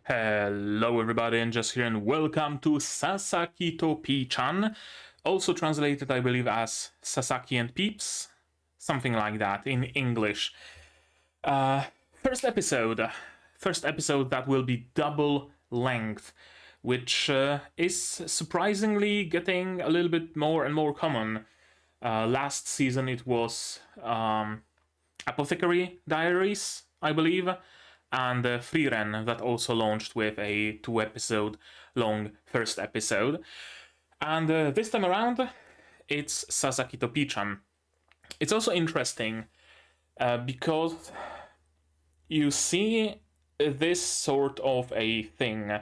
Hello everybody, and just here, and welcome to Sasaki to Pii-chan, also translated I believe as Sasaki and Peeps, something like that in English. First episode that will be double length, which is surprisingly getting a little bit more and more common. Last season it was Apothecary Diaries, I believe, and Frieren that also launched with a 2-episode long first episode. And this time around, it's Sasaki to Pii-chan. It's also interesting because you see this sort of a thing,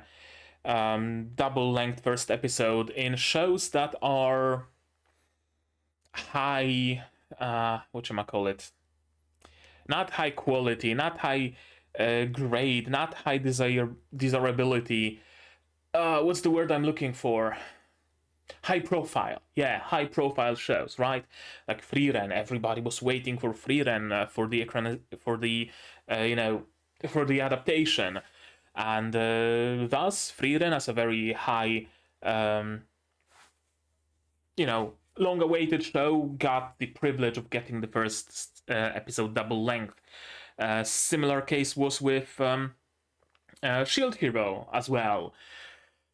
double-length first episode, in shows that are high, whatchamacallit, not high quality, not high grade, not high desirability. What's the word I'm looking for? High profile. Yeah, high profile shows, right? Like Frieren. Everybody was waiting for Frieren for the adaptation, and thus Frieren as a very high, long-awaited show got the privilege of getting the first episode double length. Similar case was with Shield Hero as well.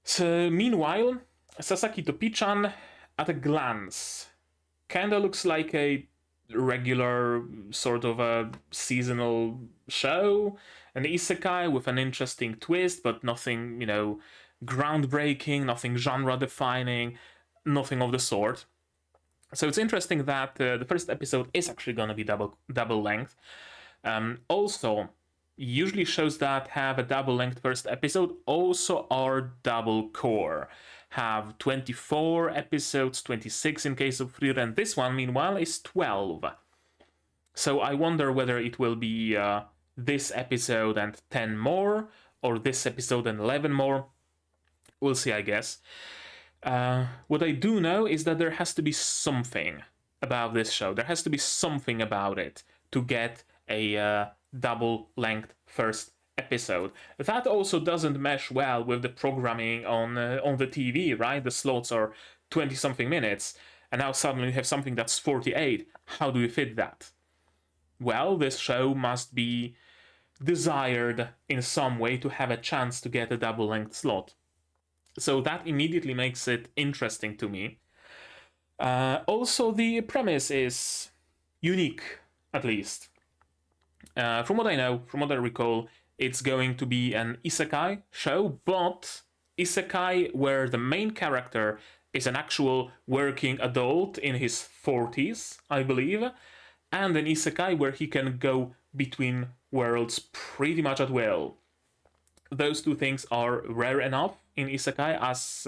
So meanwhile, Sasaki to Pii-chan at a glance kinda looks like a regular sort of a seasonal show, an isekai with an interesting twist, but nothing, groundbreaking, nothing genre-defining, nothing of the sort. So it's interesting that the first episode is actually gonna be double length. Also, usually shows that have a double-length first episode also are double core. Have 24 episodes, 26 in case of Frieren. This one, meanwhile, is 12. So I wonder whether it will be this episode and 10 more, or this episode and 11 more. We'll see, I guess. What I do know is that there has to be something about this show. There has to be something about it to get a double-length first episode. That also doesn't mesh well with the programming on the TV, right? The slots are 20-something minutes, and now suddenly you have something that's 48. How do you fit that? Well, this show must be desired in some way to have a chance to get a double-length slot. So that immediately makes it interesting to me. Also, the premise is unique, at least. From what I know, from what I recall, it's going to be an isekai show, but isekai where the main character is an actual working adult in his 40s, I believe, and an isekai where he can go between worlds pretty much at will. Those two things are rare enough in isekai as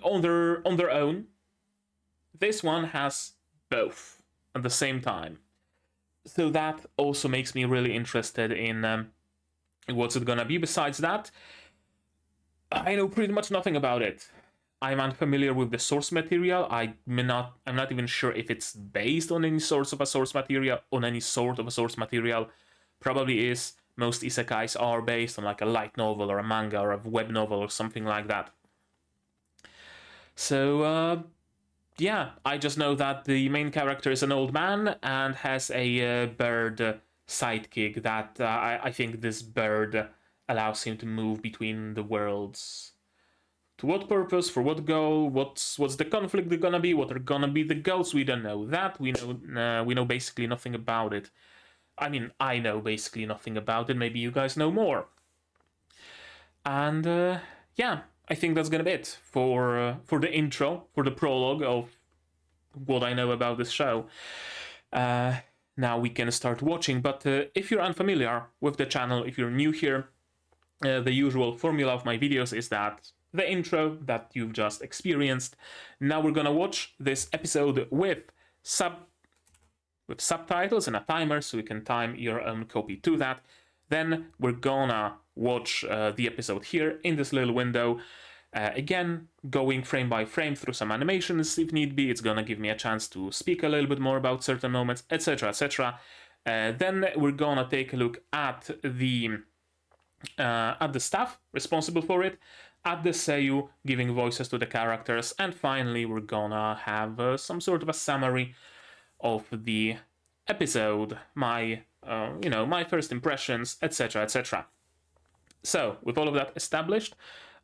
on their own. This one has both at the same time. So that also makes me really interested in what's it gonna be. Besides that, I know pretty much nothing about it. I'm unfamiliar with the source material. I'm not even sure if it's based on any sort of a source material. Probably is. Most isekais are based on like a light novel or a manga or a web novel or something like that. So yeah, I just know that the main character is an old man and has a bird sidekick that I think this bird allows him to move between the worlds. To what purpose? For what goal? What's the conflict gonna be? What are gonna be the goals? We don't know that. We know basically nothing about it. I mean, I know basically nothing about it. Maybe you guys know more. And yeah, I think that's gonna be it for the intro, for the prologue of what I know about this show. Now we can start watching, but if you're unfamiliar with the channel, if you're new here, the usual formula of my videos is that the intro that you've just experienced. Now we're gonna watch this episode with subtitles and a timer, so you can time your own copy to that. Then we're gonna watch the episode here in this little window. Again, going frame by frame through some animations if need be. It's gonna give me a chance to speak a little bit more about certain moments, etc., etc. Then we're gonna take a look at the add the staff responsible for it, add the seiyuu giving voices to the characters, and finally we're gonna have some sort of a summary of the episode, my my first impressions, etc., etc. So with all of that established,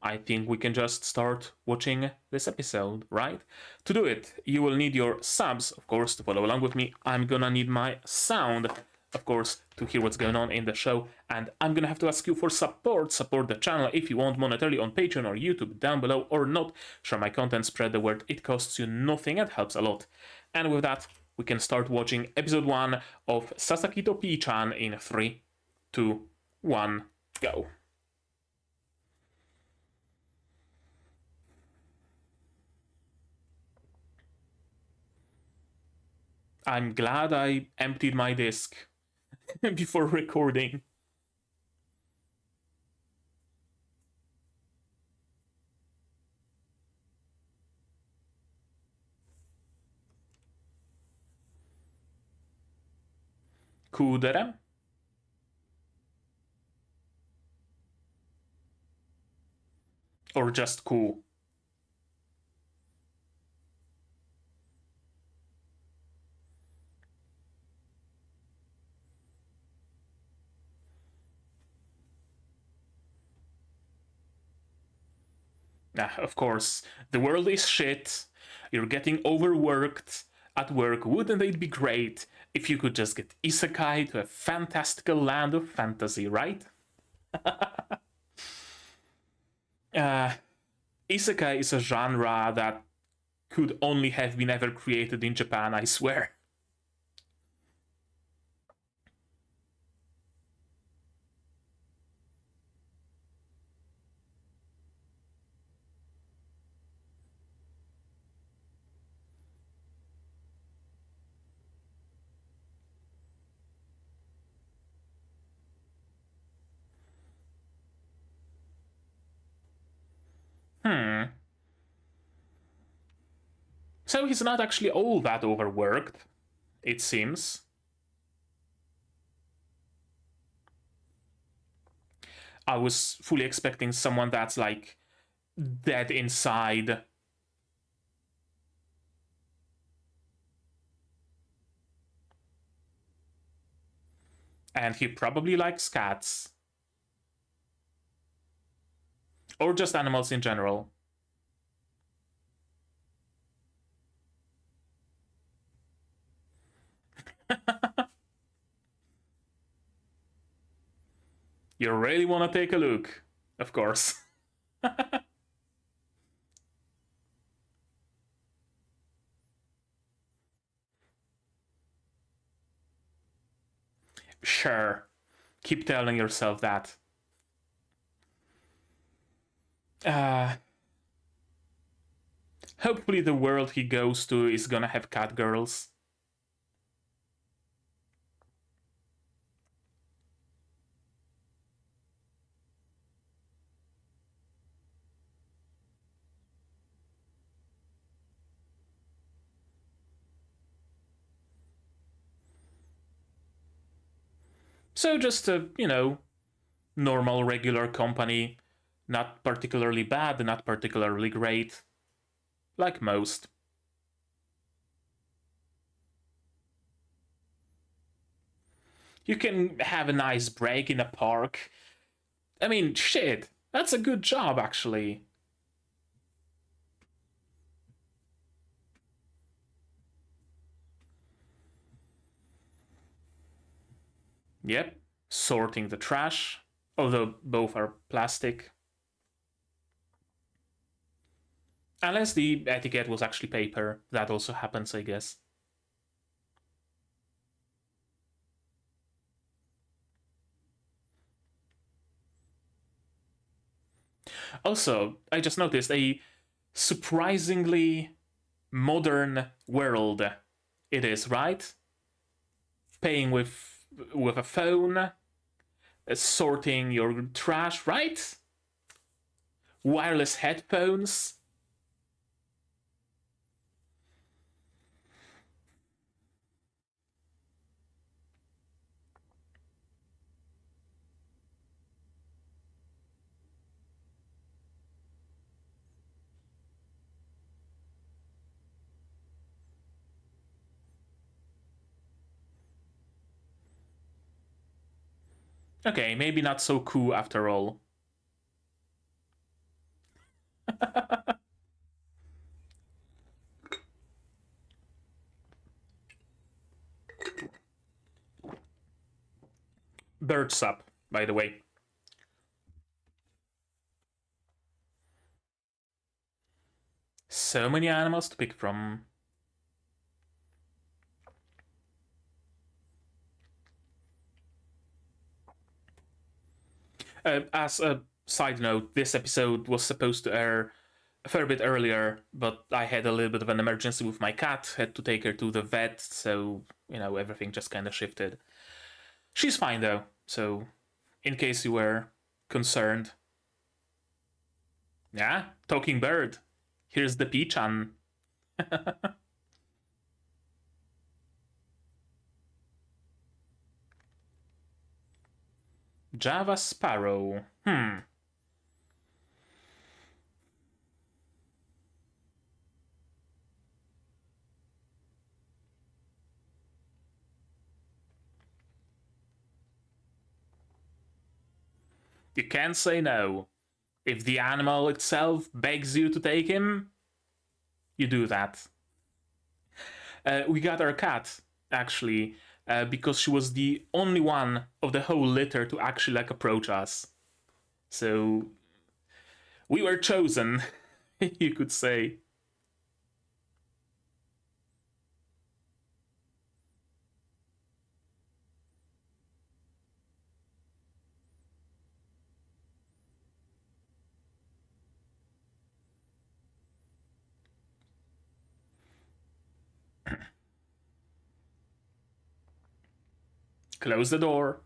I think we can just start watching this episode, right? To do it, you will need your subs, of course, to follow along with me. I'm gonna need my sound, of course, to hear what's going on in the show, and I'm gonna have to ask you for support. Support the channel if you want monetarily on Patreon or YouTube down below, or not. Share my content, spread the word. It costs you nothing and helps a lot. And with that, we can start watching episode 1 of Sasaki to Pii-chan in 3, 2, 1, go. I'm glad I emptied my disk before recording. Kudere? Or just cool? Of course, the world is shit, you're getting overworked at work. Wouldn't it be great if you could just get isekai to a fantastical land of fantasy, right? Isekai is a genre that could only have been ever created in Japan, I swear. So he's not actually all that overworked, it seems. I was fully expecting someone that's like dead inside. And he probably likes cats. Or just animals in general. You really want to take a look, of course. Sure, keep telling yourself that. Hopefully the world he goes to is gonna have cat girls. So just a, normal, regular company. Not particularly bad, not particularly great. Like most. You can have a nice break in a park. I mean, shit, that's a good job, actually. Yep, sorting the trash, although both are plastic. Unless the etiquette was actually paper, that also happens, I guess. Also, I just noticed a surprisingly modern world it is, right? Paying with a phone, sorting your trash, right? Wireless headphones. Okay, maybe not so cool after all. Birds up, by the way. So many animals to pick from. As a side note, this episode was supposed to air a fair bit earlier, but I had a little bit of an emergency with my cat, had to take her to the vet, so, everything just kind of shifted. She's fine though, so in case you were concerned. Yeah, talking bird. Here's the Pii-chan. Java Sparrow. You can't say no. If the animal itself begs you to take him, you do that. We got our cat, actually, because she was the only one of the whole litter to actually approach us. So we were chosen, you could say. Close the door.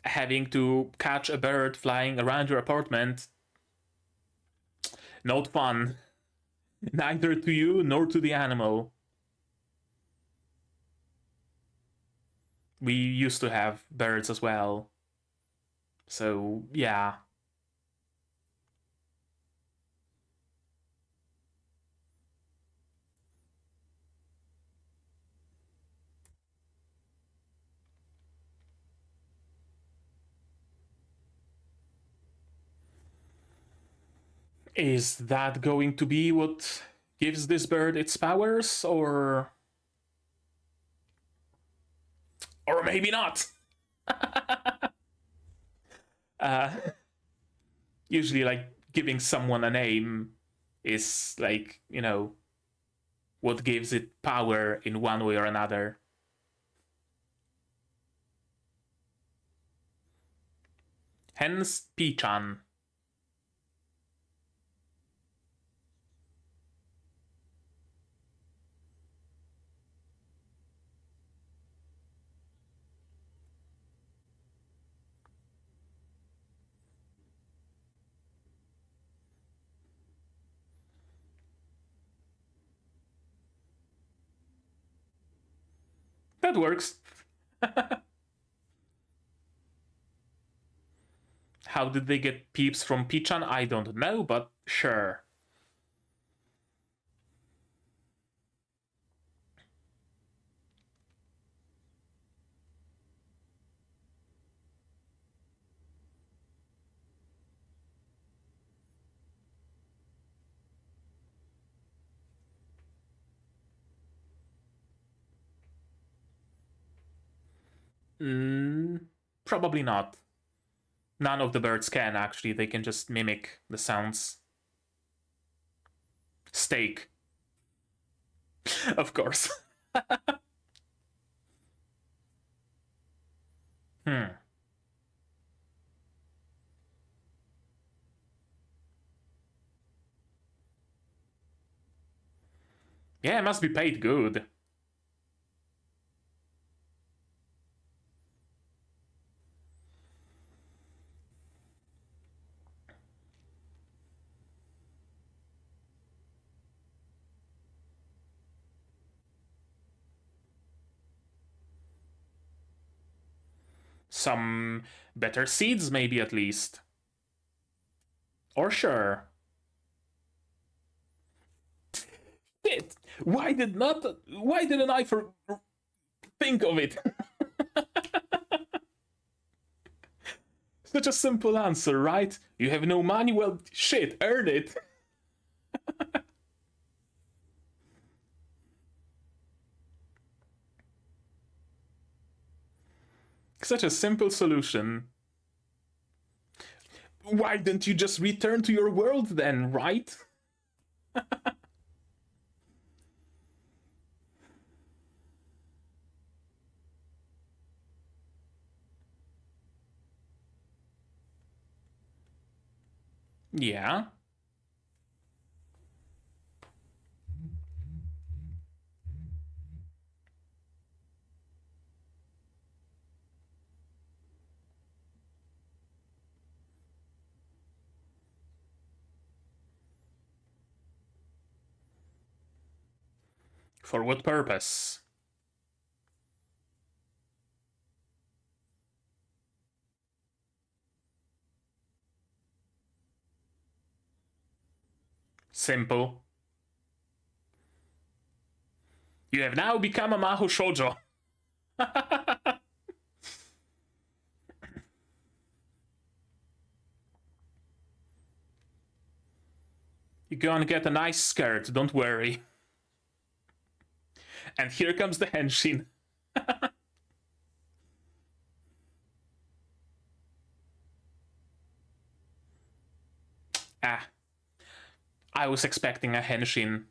Having to catch a bird flying around your apartment. Not fun. Neither to you nor to the animal. We used to have birds as well. So, yeah. Is that going to be what gives this bird its powers, or maybe not? uh, Usually, like, giving someone a name is like, what gives it power in one way or another. Hence Pii-chan. That works. How did they get Peeps from Pii-chan? I don't know, but sure. Probably not. None of the birds can, actually. They can just mimic the sounds. Steak. Of course. Yeah, it must be paid good. Some better seeds, maybe, at least. Or sure. Shit! Why didn't I think of it? Such a simple answer, right? You have no money? Well, shit, earn it. Such a simple solution. Why don't you just return to your world then, right? Yeah. For what purpose? Simple. You have now become a Mahou Shoujo. You're gonna get a nice skirt, don't worry. And here comes the henshin. Ah. I was expecting a henshin.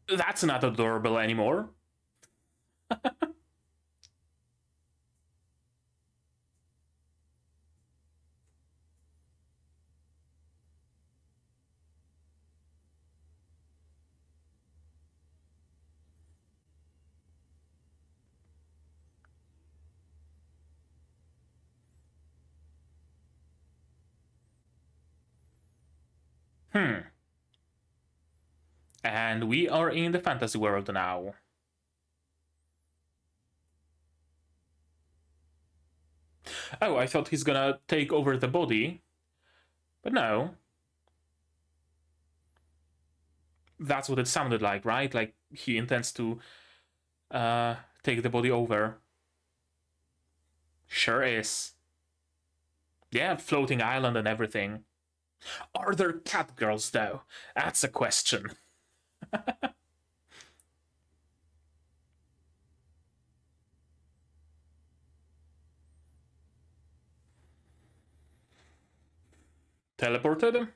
That's not adorable anymore. And we are in the fantasy world now. Oh, I thought he's gonna take over the body. But no. That's what it sounded like, right? Like he intends to take the body over. Sure is. Yeah, floating island and everything. Are there cat girls, though? That's a question. Teleported?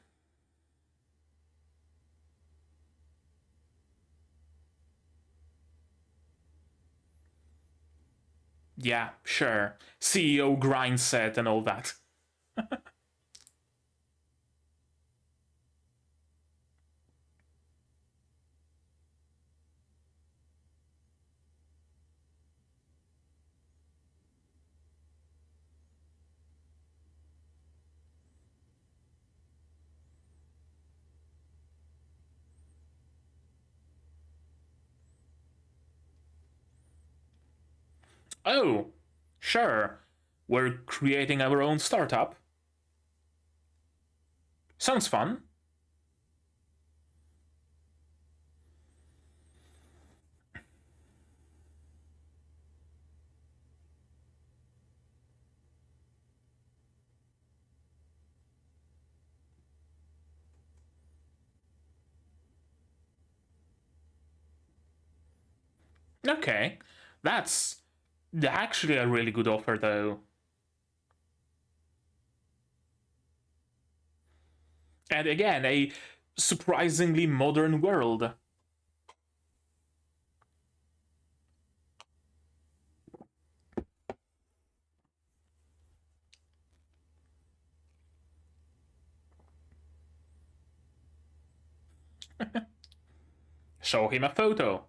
Yeah, sure. CEO grind set and all that. Oh, sure. We're creating our own startup. Sounds fun. Okay, that's actually a really good offer, though. And again, a surprisingly modern world. Show him a photo.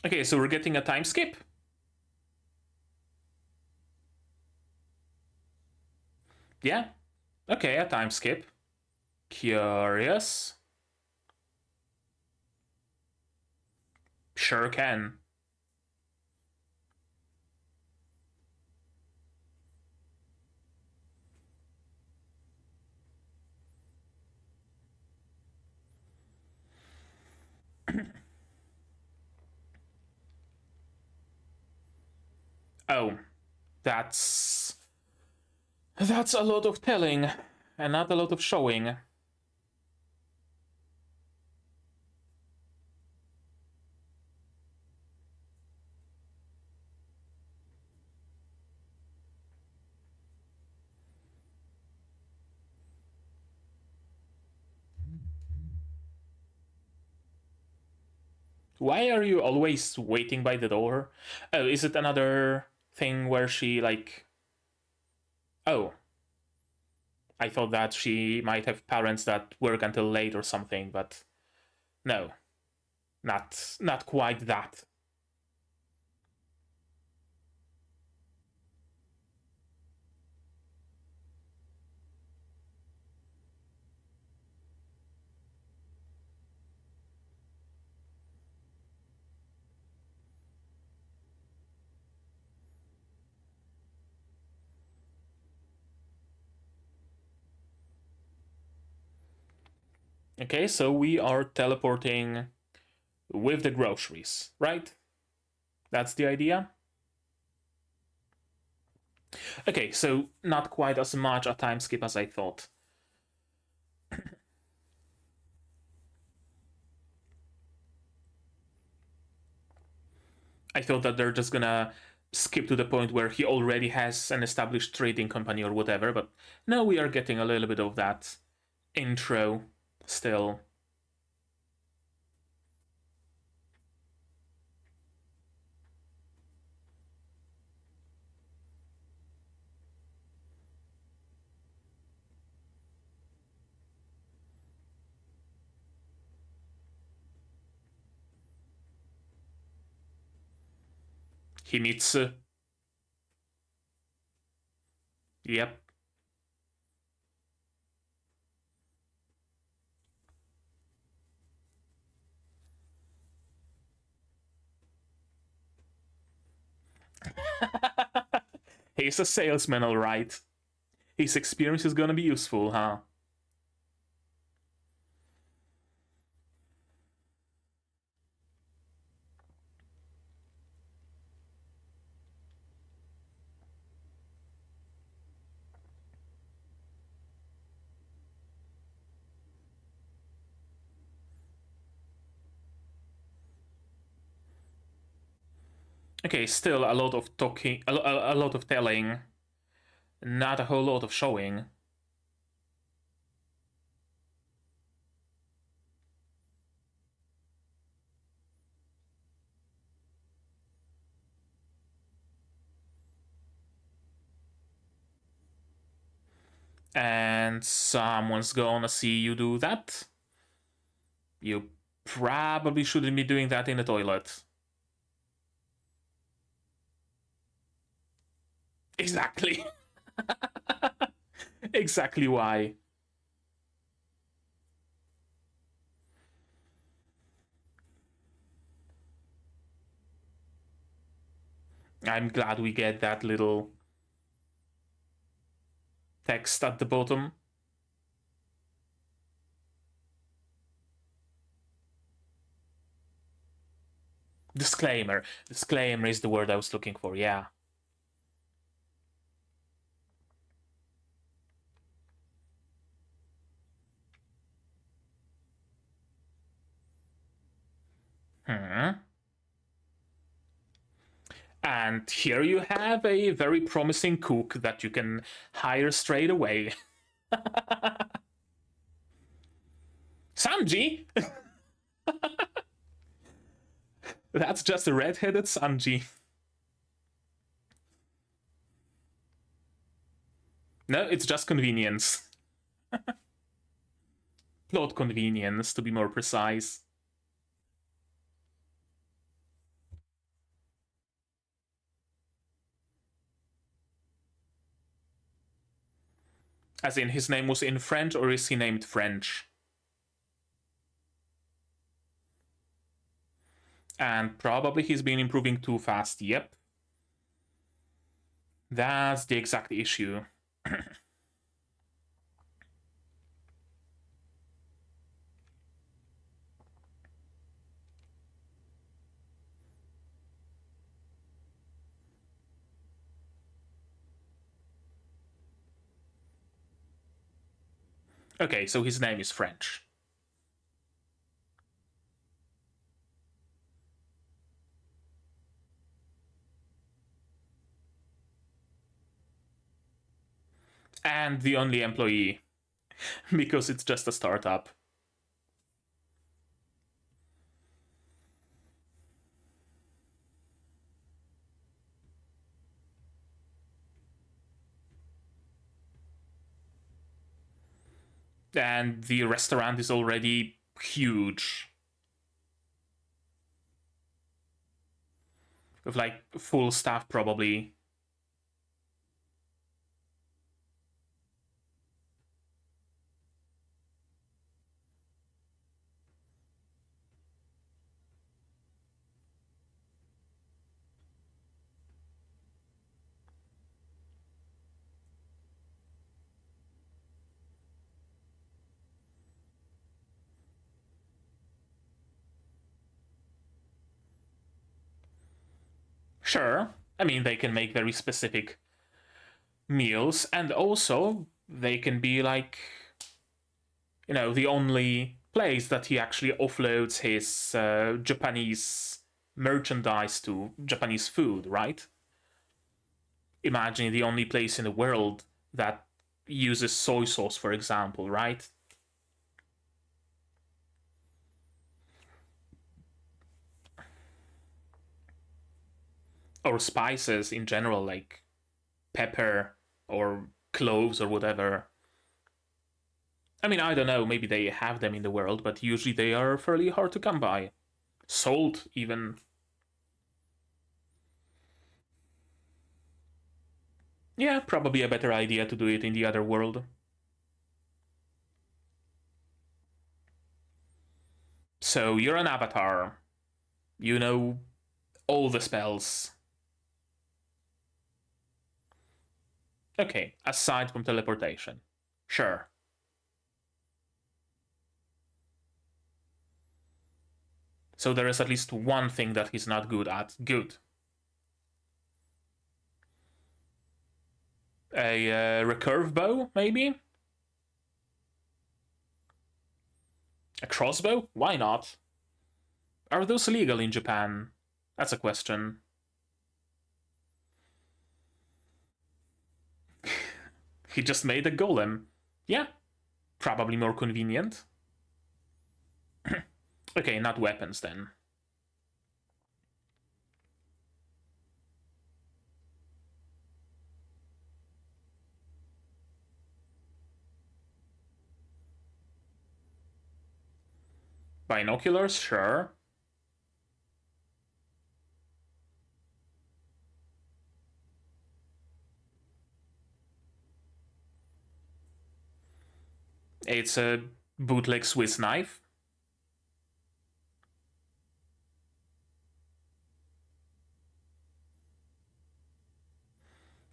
Okay, so we're getting a time skip. Yeah. Okay, a time skip. Curious. Sure can. Oh, that's a lot of telling and not a lot of showing. Why are you always waiting by the door? Oh, is it another thing where she, like... Oh. I thought that she might have parents that work until late or something, but... No. Not quite that. Okay, so we are teleporting with the groceries, right? That's the idea? Okay, so not quite as much a time skip as I thought. I thought that they're just gonna skip to the point where he already has an established trading company or whatever, but no, we are getting a little bit of that intro still. Himitsu. Yep. He's a salesman, alright. His experience is gonna be useful, huh? Okay, still a lot of talking, a lot of telling, not a whole lot of showing. And someone's gonna see you do that. You probably shouldn't be doing that in the toilet. Exactly. Exactly why. I'm glad we get that little text at the bottom. Disclaimer. Disclaimer is the word I was looking for, yeah. And here you have a very promising cook that you can hire straight away. Sanji! That's just a red-headed Sanji. No, it's just convenience. Plot convenience, to be more precise. As in, his name was in French, or is he named French? And probably he's been improving too fast, yep. That's the exact issue. Okay, so his name is French. And the only employee, because it's just a startup. And the restaurant is already huge. With like full staff probably. Sure, I mean, they can make very specific meals, and also they can be like, you know, the only place that he actually offloads his Japanese merchandise to, Japanese food, right? Imagine the only place in the world that uses soy sauce, for example, right? Or spices in general, like pepper or cloves or whatever. I mean, I don't know, maybe they have them in the world, but usually they are fairly hard to come by. Salt, even. Yeah, probably a better idea to do it in the other world. So you're an avatar. You know all the spells. Okay, aside from teleportation. Sure. So there is at least one thing that he's not good at. Good. A recurve bow, maybe? A crossbow? Why not? Are those legal in Japan? That's a question. He just made a golem. Yeah, probably more convenient. Okay, not weapons then. Binoculars, sure. It's a bootleg Swiss knife.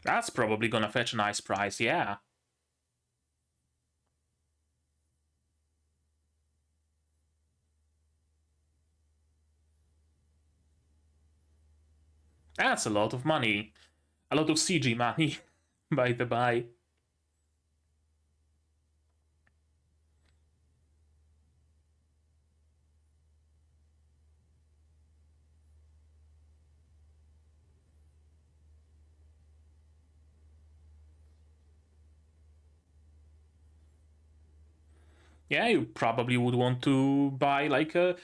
That's probably gonna fetch a nice price, yeah. That's a lot of money. A lot of CG money, by the by. Yeah, you probably would want to buy like a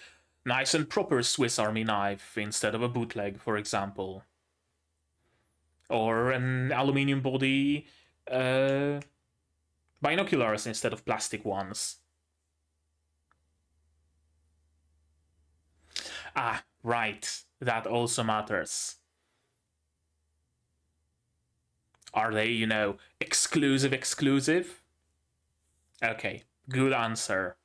nice and proper Swiss Army knife instead of a bootleg, for example. Or an aluminium body binoculars instead of plastic ones. Ah, right. That also matters. Are they, you know, exclusive? Okay, good answer.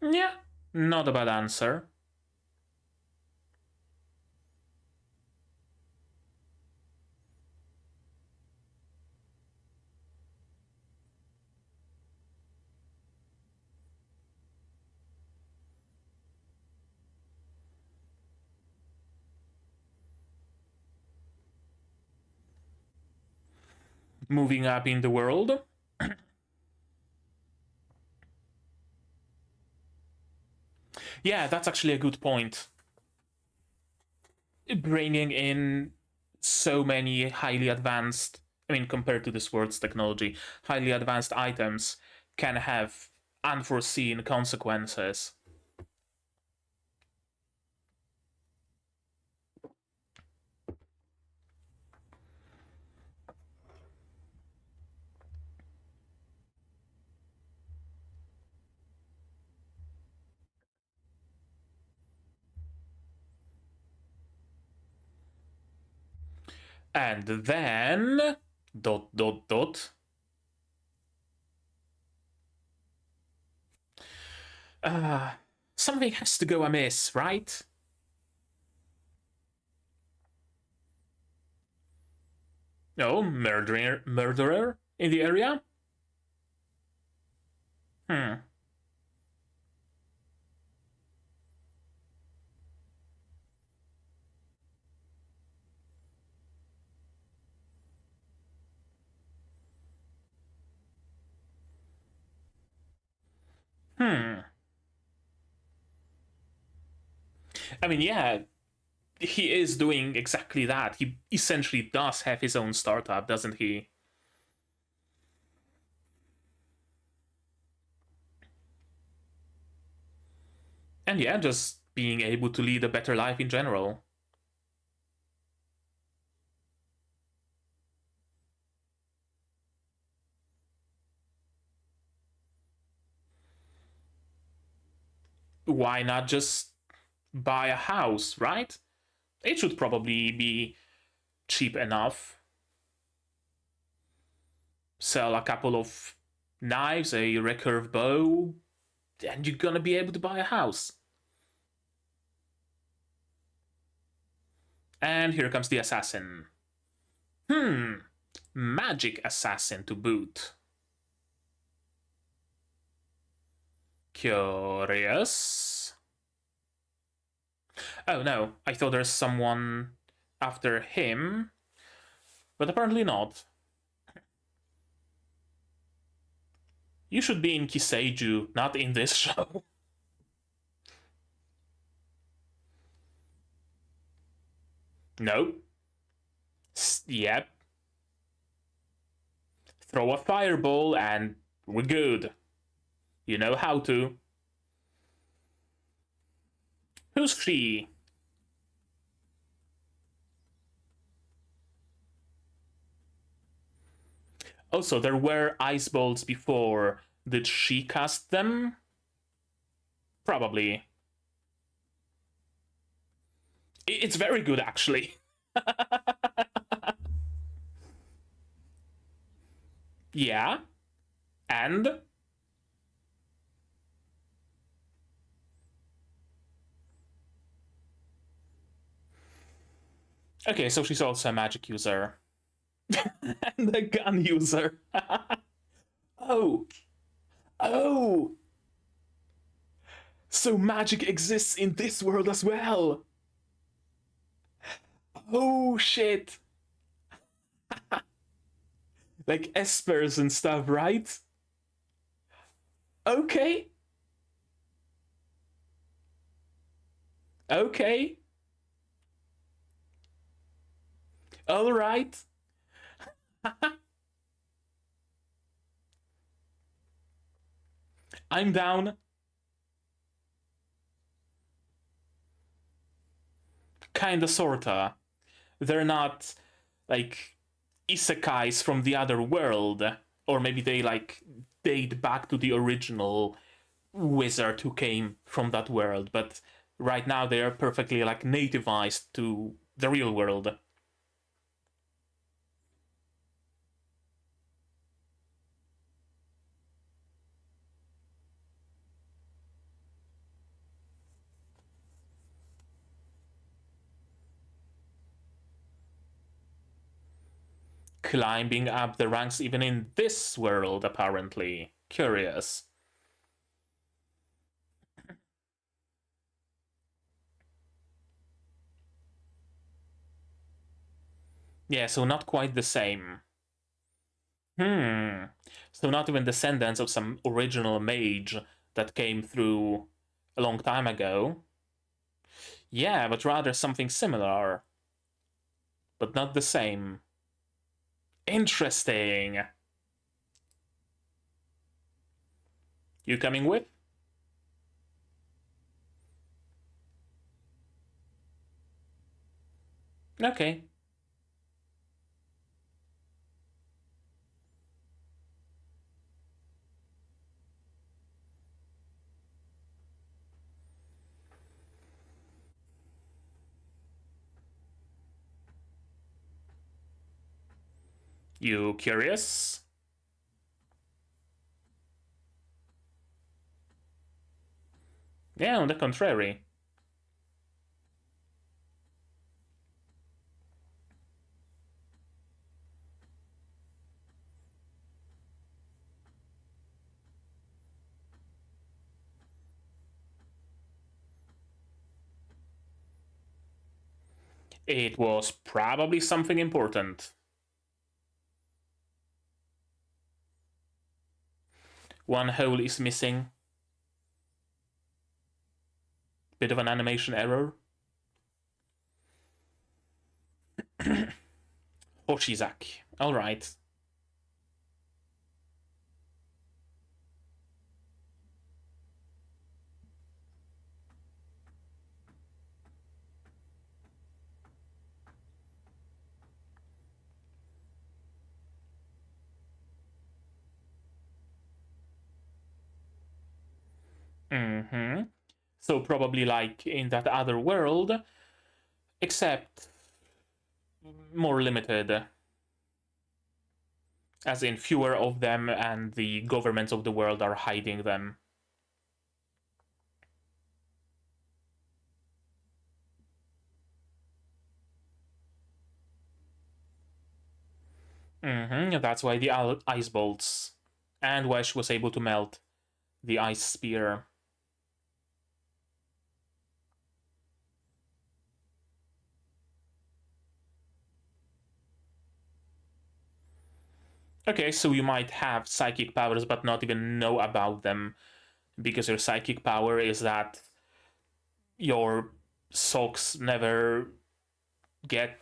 Yeah, not a bad answer. Moving up in the world. Yeah, that's actually a good point. Bringing in so many highly advanced, I mean, compared to this world's technology, highly advanced items can have unforeseen consequences. And then dot dot dot. Something has to go amiss, right? No, murderer in the area? Hmm. Hmm. I mean, yeah, he is doing exactly that. He essentially does have his own startup, doesn't he? And yeah, just being able to lead a better life in general. Why not just buy a house, right? It should probably be cheap enough. Sell a couple of knives, a recurve bow, and you're gonna be able to buy a house. And here comes the assassin. Magic assassin to boot. Curious. Oh no, I thought there's someone after him, but apparently not. You should be in Kiseiju, not in this show. Nope. Yep. Throw a fireball and we're good. You know how to. Who's she? Also, there were ice balls before. Did she cast them? Probably. It's very good, actually. Yeah. And? Okay, so she's also a magic user. And a gun user. Oh. Oh! So magic exists in this world as well! Oh shit! Like espers and stuff, right? Okay. Okay. Alright. I'm down. kinda sorta. They're not like isekais from the other world, or maybe they like date back to the original wizard who came from that world, but right now they are perfectly like nativized to the real world. Climbing up the ranks even in this world, apparently. Curious. Yeah, so not quite the same. So not even descendants of some original mage that came through a long time ago. Yeah, but rather something similar. But not the same. Interesting. You coming with? Okay. You curious? Yeah, on the contrary. It was probably something important. One hole is missing. Bit of an animation error. Hoshizaki. Alright. So probably like in that other world, except more limited. As in fewer of them and the governments of the world are hiding them. That's why the ice bolts. And why she was able to melt the ice spear. Okay, so you might have psychic powers but not even know about them, because your psychic power is that your socks never get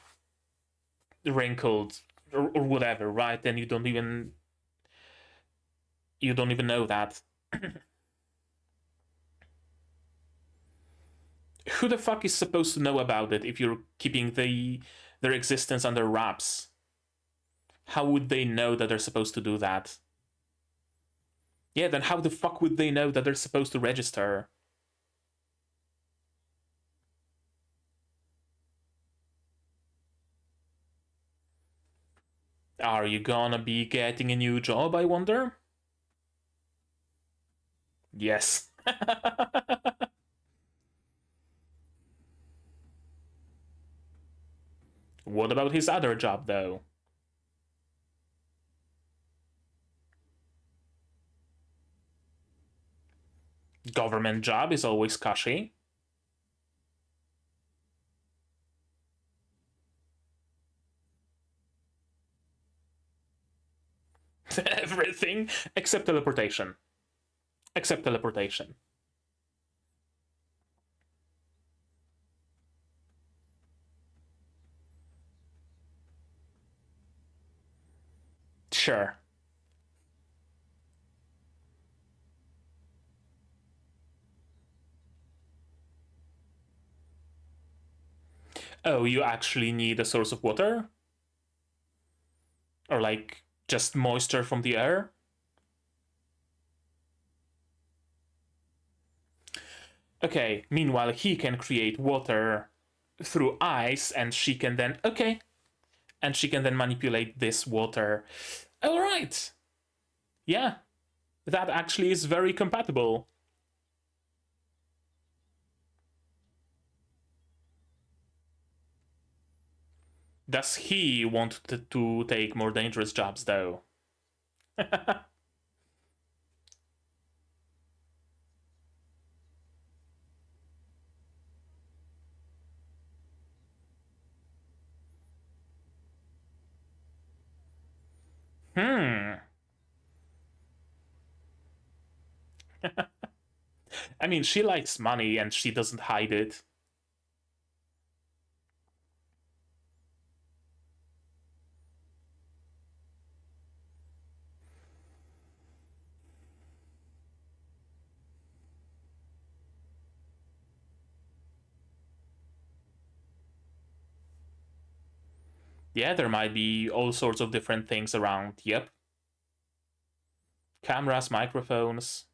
wrinkled or whatever, right? And you don't even know that. Who the fuck is supposed to know about it if you're keeping their existence under wraps? How would they know that they're supposed to do that? Yeah, then how the fuck would they know that they're supposed to register? Are you gonna be getting a new job, I wonder? Yes. What about his other job, though? Government job is always cushy. Everything except teleportation. Except teleportation. Sure. Oh, you actually need a source of water? Or like just moisture from the air? Okay, meanwhile he can create water through ice and she can then and she can then manipulate this water. All right. Yeah. That actually is very compatible. Does he want to take more dangerous jobs though? Hmm. I mean, she likes money and she doesn't hide it. Yeah, there might be all sorts of different things around. Yep. Cameras, microphones.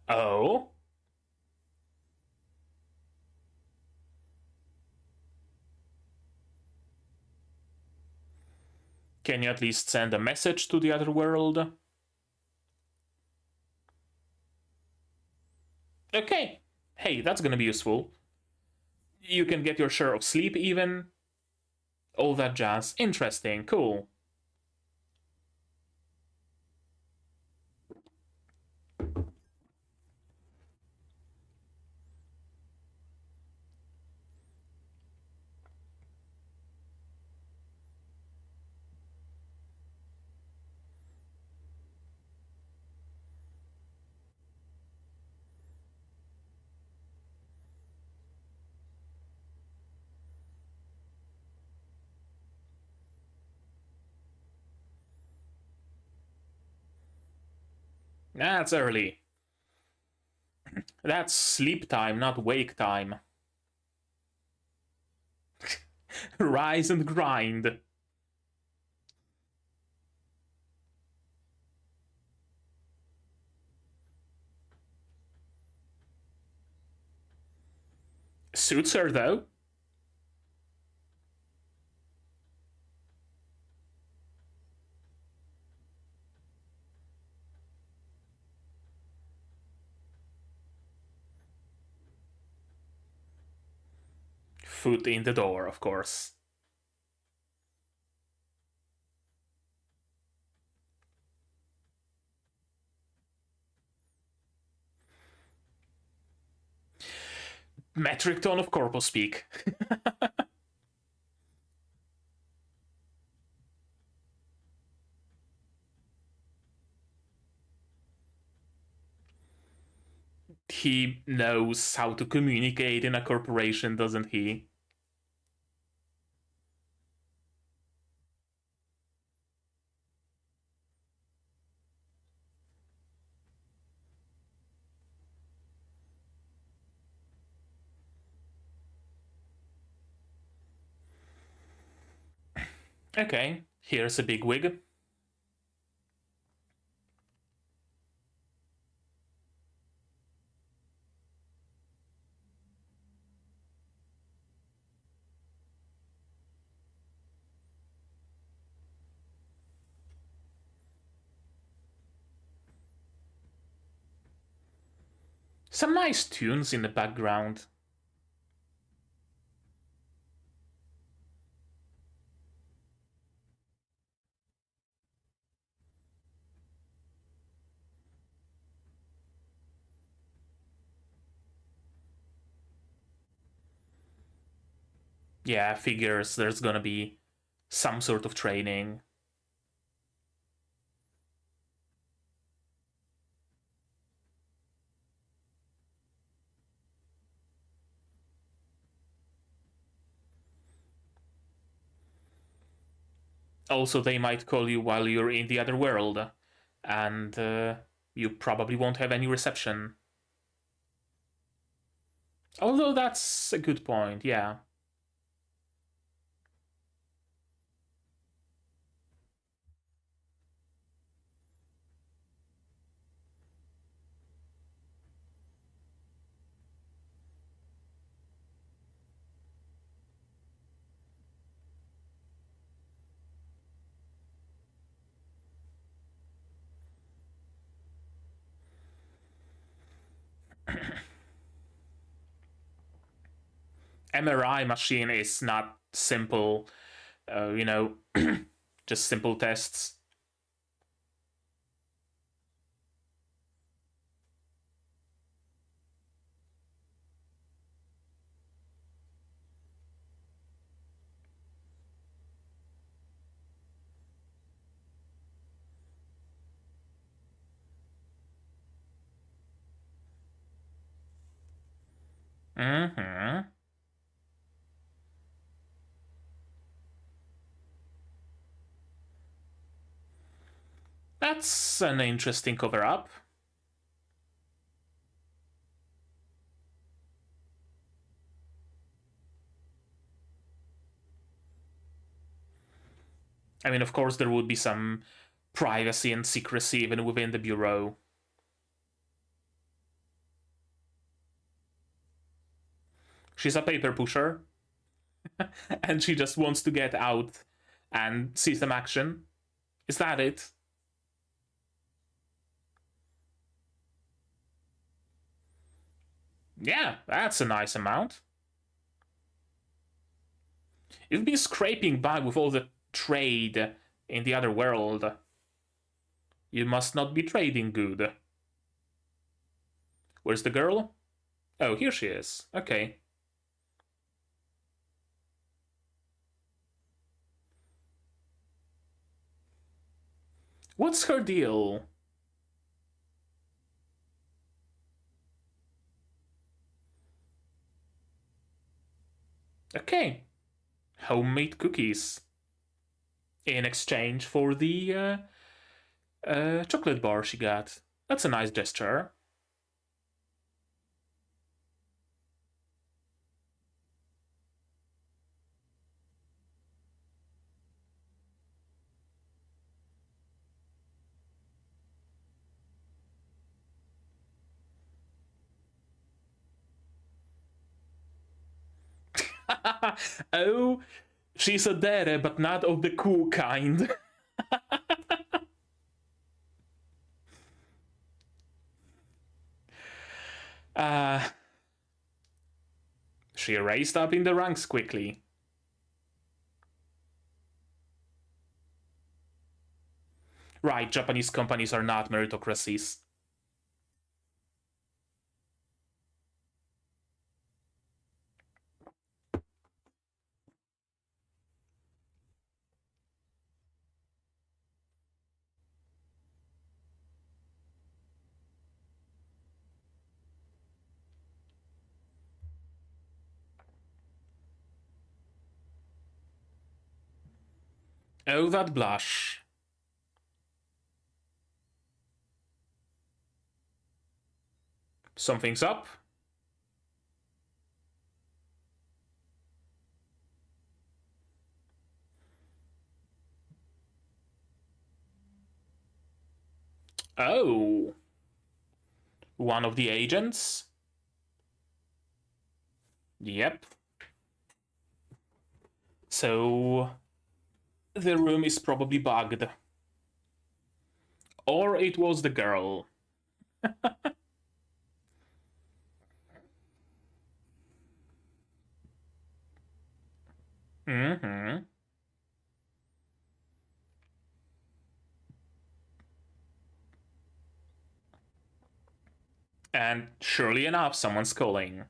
Oh? Can you at least send a message to the other world? Okay. Hey, that's gonna be useful. You can get your share of sleep even. All that jazz. Interesting. Cool. That's early. That's sleep time, not wake time. Rise and grind. Suits her though. Foot in the door, of course. Metric ton of corpus speak. He knows how to communicate in a corporation, doesn't he? Okay, here's a big wig. Some nice tunes in the background. Yeah, figures there's gonna be some sort of training. Also, they might call you while you're in the other world, and you probably won't have any reception. Although that's a good point, yeah. MRI machine is not simple, you know, just simple tests. Mm-hmm. That's an interesting cover-up. I mean, of course, there would be some privacy and secrecy even within the bureau. She's a paper pusher, and she just wants to get out and see some action. Is that it? Yeah, that's a nice amount. You've been scraping by with all the trade in the other world. You must not be trading good. Where's the girl? Oh, here she is. Okay. What's her deal? Okay. Homemade cookies. In exchange for the chocolate bar she got. That's a nice gesture. Oh, she's a dere, but not of the cool kind. uh, she raised up in the ranks quickly. Right, Japanese companies are not meritocracies. Oh, that blush. Something's up. Oh. One of the agents? Yep. So the room is probably bugged. Or it was the girl. Mm-hmm. And surely enough, someone's calling.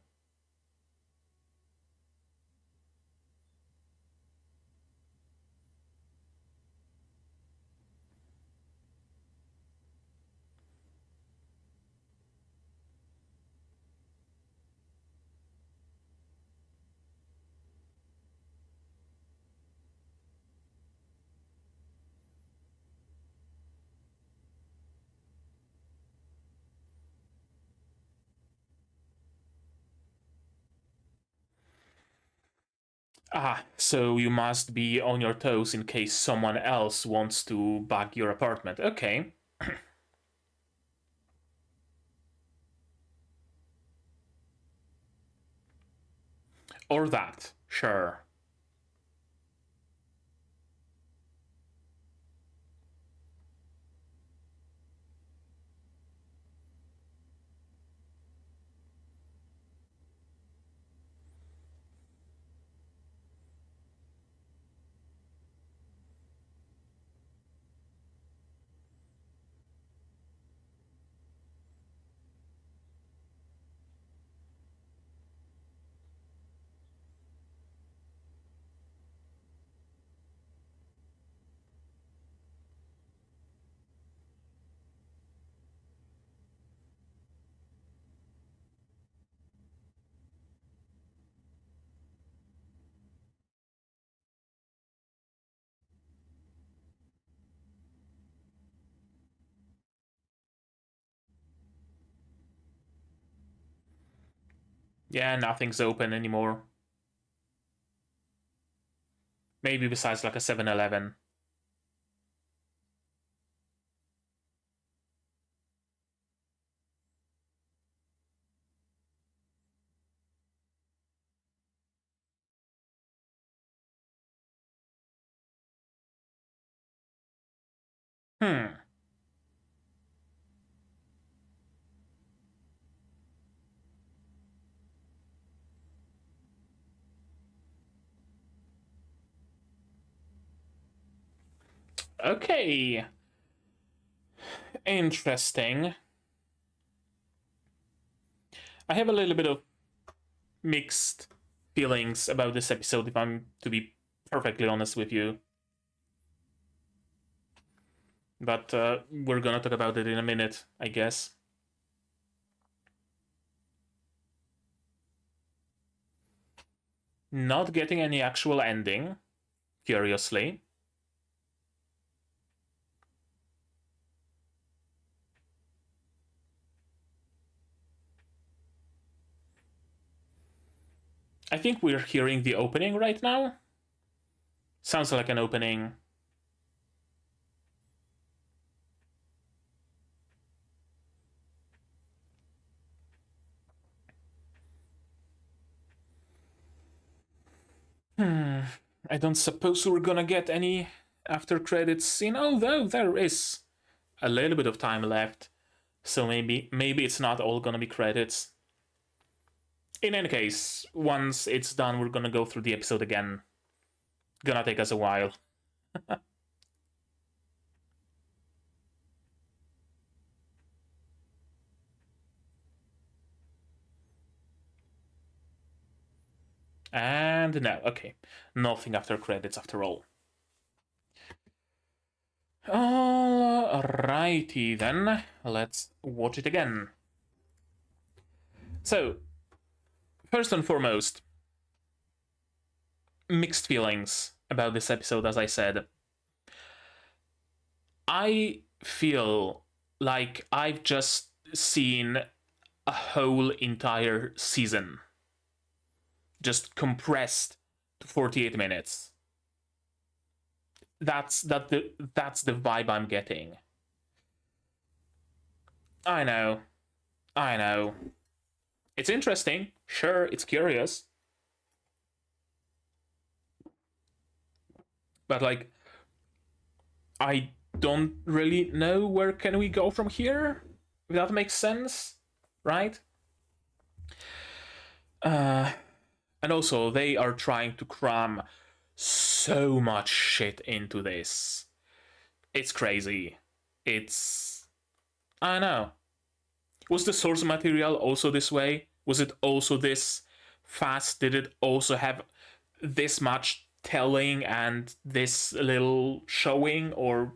Ah, so you must be on your toes in case someone else wants to bug your apartment. Okay. Or that, sure. Yeah, nothing's open anymore. Maybe besides like a 7-Eleven. Hmm. Okay. Interesting. I have a little bit of mixed feelings about this episode, if I'm to be perfectly honest with you. But we're gonna talk about it in a minute, I guess. Not getting any actual ending, curiously. I think we're hearing the opening right now. Sounds like an opening. I don't suppose we're gonna get any after credits scene, although there is a little bit of time left. So maybe it's not all gonna be credits. In any case, once it's done, we're gonna go through the episode again. Gonna take us a while. And no, okay. Nothing after credits after all. Alrighty then, let's watch it again. So, first and foremost, mixed feelings about this episode, as I said. I feel like I've just seen a whole entire season just compressed to 48 minutes. That's the vibe I'm getting. I know. I know. It's interesting. Sure, it's curious. But like I don't really know where can we go from here. If that makes sense, right? And also they are trying to cram so much shit into this. It's crazy. It's I know. Was the source material also this way? Was it also this fast? Did it also have this much telling and this little showing, or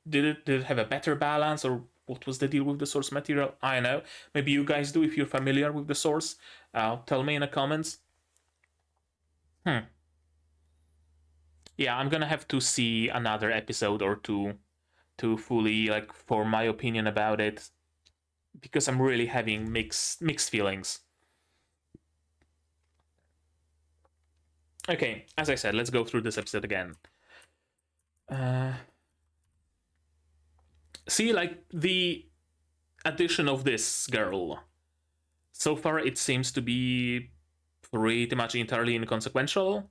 did it have a better balance, or what was the deal with the source material? I know. Maybe you guys do if you're familiar with the source. Tell me in the comments. Yeah, I'm gonna have to see another episode or two to fully like form my opinion about it, because I'm really having mixed feelings. Okay, as I said, let's go through this episode again. See, like, the addition of this girl. So far, it seems to be pretty much entirely inconsequential.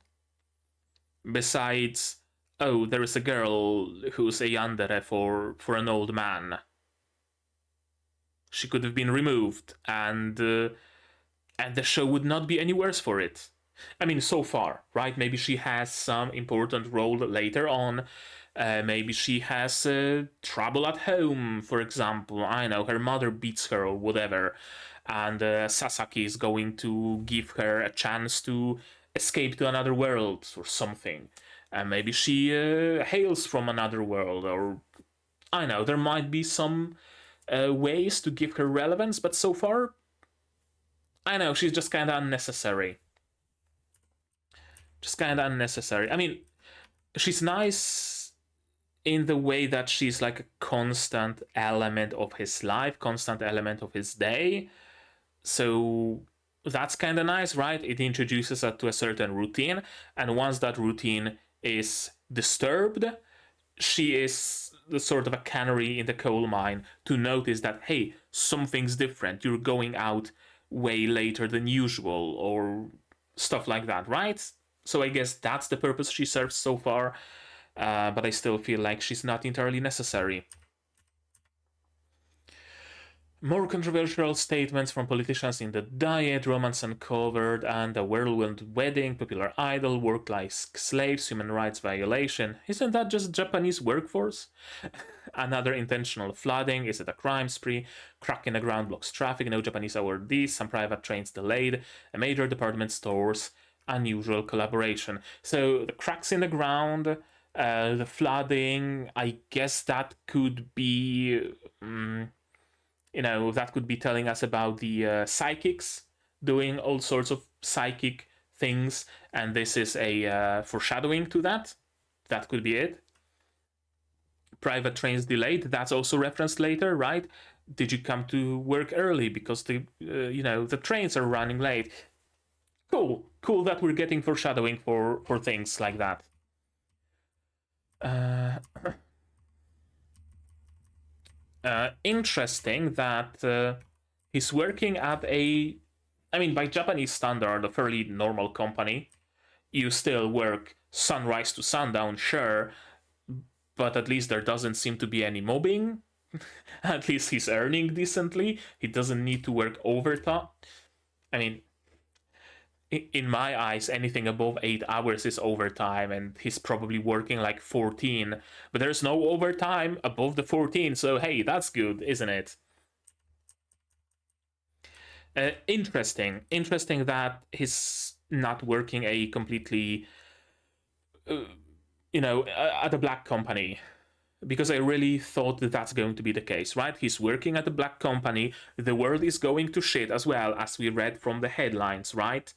Besides, oh, there is a girl who's a yandere for an old man. She could have been removed, and the show would not be any worse for it. I mean, so far, right? Maybe she has some important role later on. Maybe she has trouble at home, for example. I know, her mother beats her or whatever. And Sasaki is going to give her a chance to escape to another world or something. And maybe she hails from another world, or I know, there might be some ways to give her relevance, but so far, I know, she's just kind of unnecessary. Just kind of unnecessary. I mean, she's nice in the way that she's like a constant element of his life, constant element of his day. So that's kind of nice, right? It introduces us to a certain routine, and once that routine is disturbed, she is the sort of a canary in the coal mine to notice that, hey, something's different. You're going out way later than usual, or stuff like that, right? So I guess that's the purpose she serves so far, but I still feel like she's not entirely necessary. More controversial statements from politicians in the Diet, romance uncovered, and a whirlwind wedding, popular idol, work like slaves, human rights violation. Isn't that just Japanese workforce? Another intentional flooding, is it a crime spree? Crack in the ground blocks traffic, no Japanese awardees, some private trains delayed, a major department stores, unusual collaboration. So the cracks in the ground, the flooding, I guess that could be... that could be telling us about the psychics doing all sorts of psychic things, and this is a foreshadowing to that. That could be it. Private trains delayed, that's also referenced later, right? Did you come to work early because the trains are running late? Cool that we're getting foreshadowing for things like that. Interesting that he's working at by Japanese standard, a fairly normal company. You still work sunrise to sundown, sure, but at least there doesn't seem to be any mobbing. At least he's earning decently. He doesn't need to work overtime. I mean, in my eyes, anything above 8 hours is overtime, and he's probably working like 14. But there's no overtime above the 14, so hey, that's good, isn't it? Interesting that he's not working a completely, at a black company. Because I really thought that that's going to be the case, right? He's working at a black company. The world is going to shit as well, as we read from the headlines, right?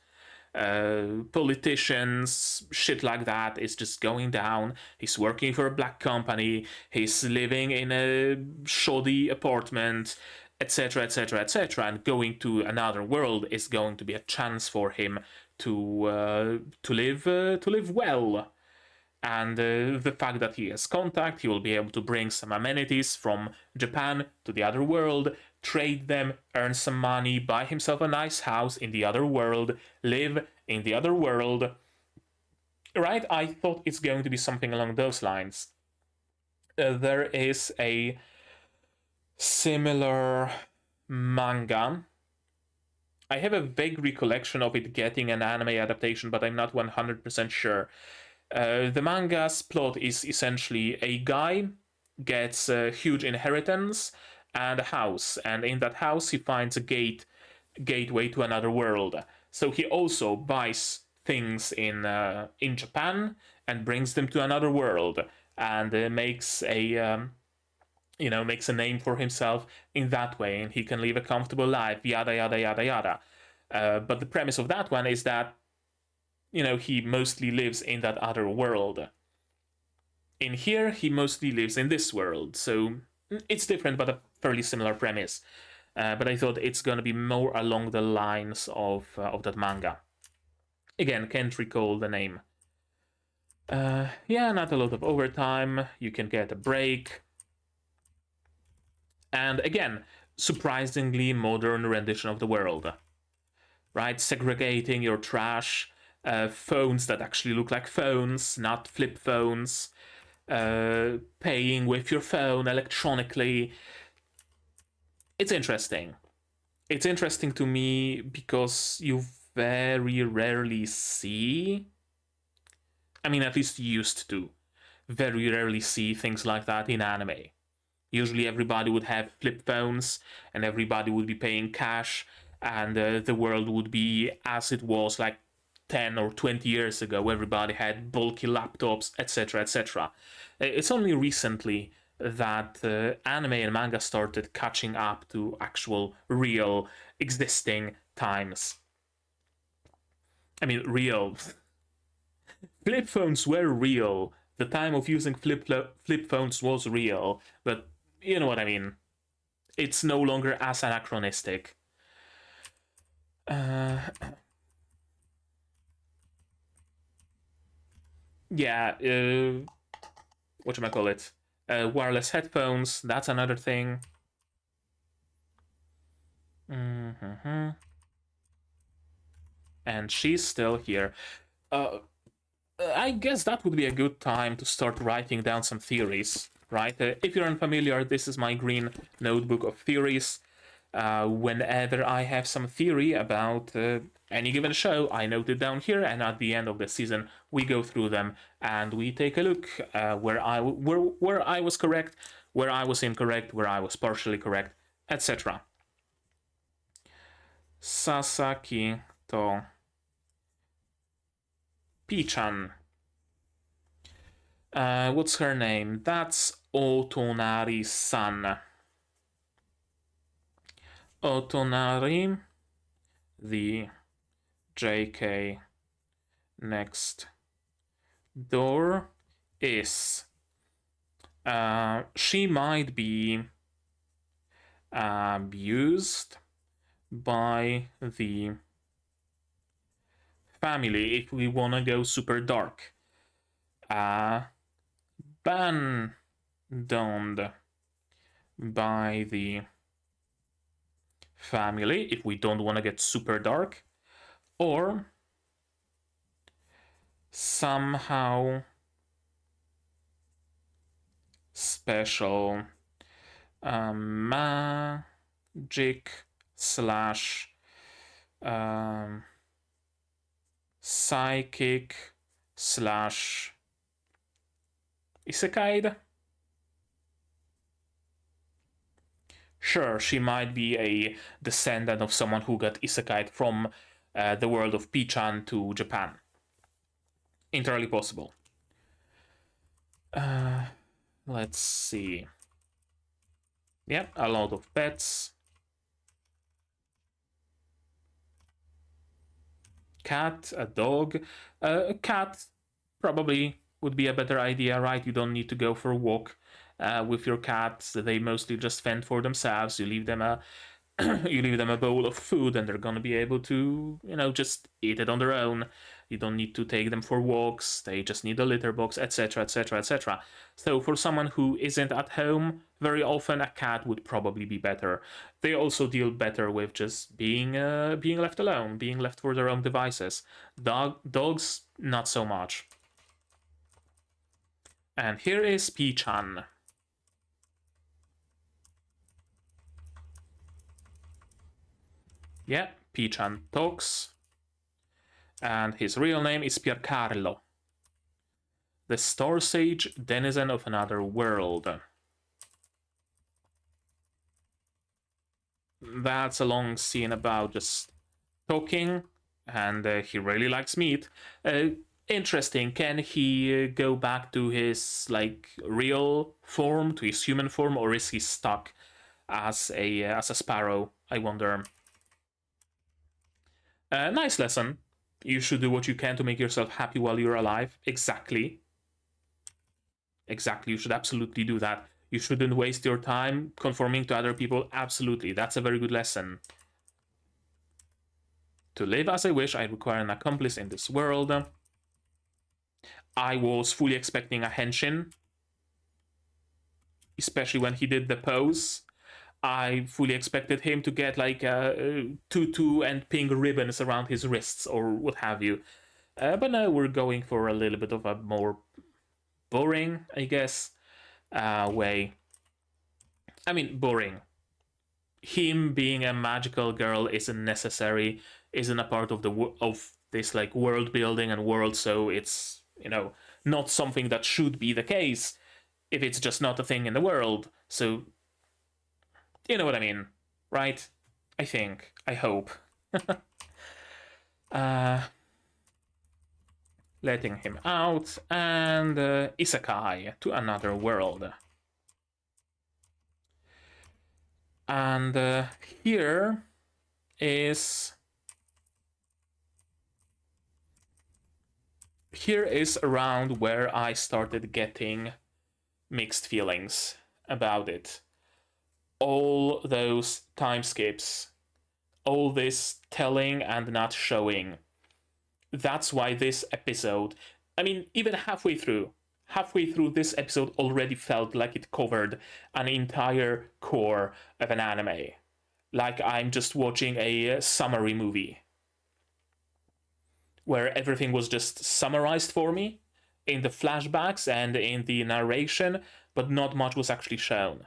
Politicians, shit like that is just going down. He's working for a black company. He's living in a shoddy apartment, etc., etc., etc. And going to another world is going to be a chance for him to live well. And the fact that he has contact, he will be able to bring some amenities from Japan to the other world, trade them, earn some money, buy himself a nice house in the other world, live in the other world. Right? I thought it's going to be something along those lines. There is a similar manga. I have a vague recollection of it getting an anime adaptation, but I'm not 100% sure. The manga's plot is essentially a guy gets a huge inheritance and a house, and in that house he finds a gateway to another world. So he also buys things in Japan and brings them to another world, and makes a name for himself in that way, and he can live a comfortable life, yada yada yada yada. But the premise of that one is that he mostly lives in that other world. In here, he mostly lives in this world, so it's different, but a fairly similar premise. But I thought it's gonna be more along the lines of that manga. Again, can't recall the name. Yeah, not a lot of overtime. You can get a break. And again, surprisingly modern rendition of the world. Right? Segregating your trash, phones that actually look like phones, not flip phones, paying with your phone electronically. It's interesting. It's interesting to me because you very rarely see, I mean, at least used to, very rarely see things like that in anime. Usually everybody would have flip phones and everybody would be paying cash, and the world would be as it was like 10 or 20 years ago. Everybody had bulky laptops, etc., etc. It's only recently that anime and manga started catching up to actual real existing times. I mean, real. Flip phones were real. The time of using flip phones was real, but you know what I mean. It's no longer as anachronistic. Yeah, whatchamacallit? Wireless headphones, that's another thing. And she's still here. I guess that would be a good time to start writing down some theories, right? If you're unfamiliar, this is my green notebook of theories. Whenever I have some theory about any given show, I note it down here, and at the end of the season, we go through them and we take a look where I was correct, where I was incorrect, where I was partially correct, etc. Sasaki to Pii-chan. What's her name? That's Otonari-san. Otonari, the JK next door is she might be abused by the family, if we want to go super dark. Abandoned by the family, if we don't want to get super dark, or somehow special magic slash psychic slash isekai. Sure, she might be a descendant of someone who got isekai from the world of Pii-chan to Japan. Entirely possible. Let's see. Yeah, a lot of pets. Cat, a dog. A cat probably would be a better idea, right? You don't need to go for a walk with your cats. They mostly just fend for themselves. You leave them a you leave them a bowl of food and they're gonna be able to, just eat it on their own. You don't need to take them for walks. They just need a litter box, etc., etc., etc. So for someone who isn't at home very often, a cat would probably be better. They also deal better with just being left alone, being left for their own devices. Dogs, not so much. And here is Pii-chan. Yeah, Pii-chan talks. And his real name is Piercarlo, the Star Sage, denizen of another world. That's a long scene about just talking, and he really likes meat. Interesting. Can he go back to his real form, to his human form, or is he stuck as a sparrow? I wonder. Nice lesson. You should do what you can to make yourself happy while you're alive. Exactly. Exactly. You should absolutely do that. You shouldn't waste your time conforming to other people. Absolutely. That's a very good lesson. To live as I wish, I require an accomplice in this world. I was fully expecting a henshin, especially when he did the pose. I fully expected him to get like a tutu and pink ribbons around his wrists or what have you. But now we're going for a little bit of a more boring, I guess, way. I mean, boring. Him being a magical girl isn't necessary, isn't a part of this like world building and world, so it's, you know, not something that should be the case if it's just not a thing in the world. So, you know what I mean, right? I think. I hope. Letting him out, and isekai to another world. And here is around where I started getting mixed feelings about it. All those time skips, all this telling and not showing. That's why this episode, I mean, even halfway through this episode already felt like it covered an entire core of an anime. Like I'm just watching a summary movie, where everything was just summarized for me in the flashbacks and in the narration, but not much was actually shown.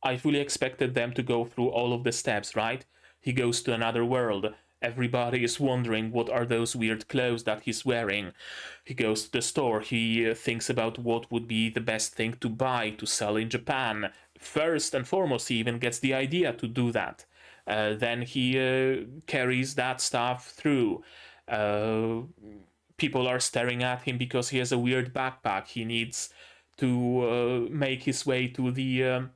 I fully expected them to go through all of the steps, right? He goes to another world. Everybody is wondering what are those weird clothes that he's wearing. He goes to the store. He thinks about what would be the best thing to buy to sell in Japan. First and foremost, he even gets the idea to do that. Then he carries that stuff through. People are staring at him because he has a weird backpack. He needs to make his way to the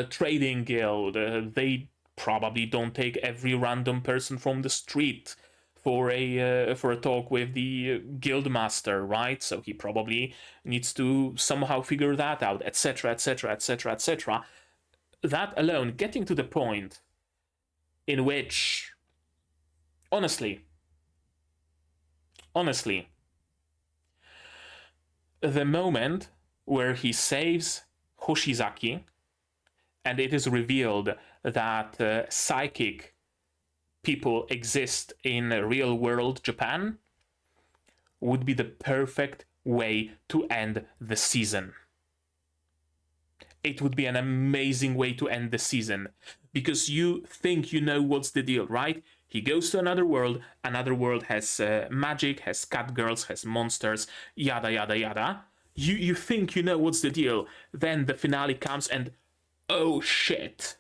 trading guild. They probably don't take every random person from the street for a talk with the guild master, right? So he probably needs to somehow figure that out, etc., etc., etc., etc. That alone, getting to the point in which, honestly, the moment where he saves Hoshizaki, and it is revealed that psychic people exist in real world Japan, would be the perfect way to end the season. It would be an amazing way to end the season, because you think you know what's the deal, right? He goes to another world has magic, has cat girls, has monsters, yada yada yada. You think you know what's the deal, then the finale comes and oh shit,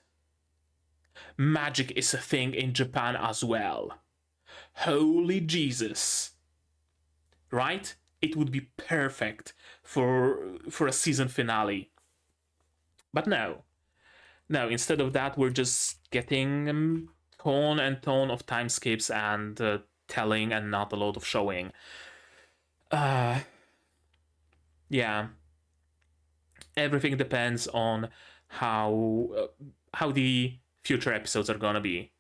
magic is a thing in Japan as well. Holy Jesus. Right? It would be perfect for a season finale. But no, instead of that, we're just getting ton and ton of time skips and telling and not a lot of showing. Yeah. Everything depends on how the future episodes are gonna be.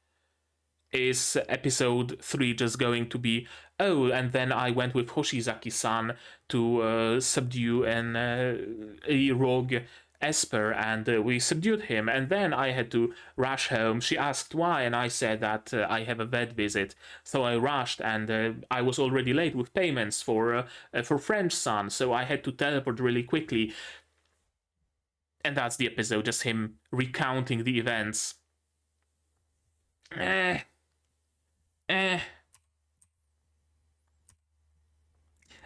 Is episode 3 just going to be, oh, and then I went with Hoshizaki-san to subdue a rogue Esper, and we subdued him, and then I had to rush home. She asked why, and I said that I have a vet visit, so I rushed, and I was already late with payments for French son, so I had to teleport really quickly. And that's the episode, just him recounting the events. Again,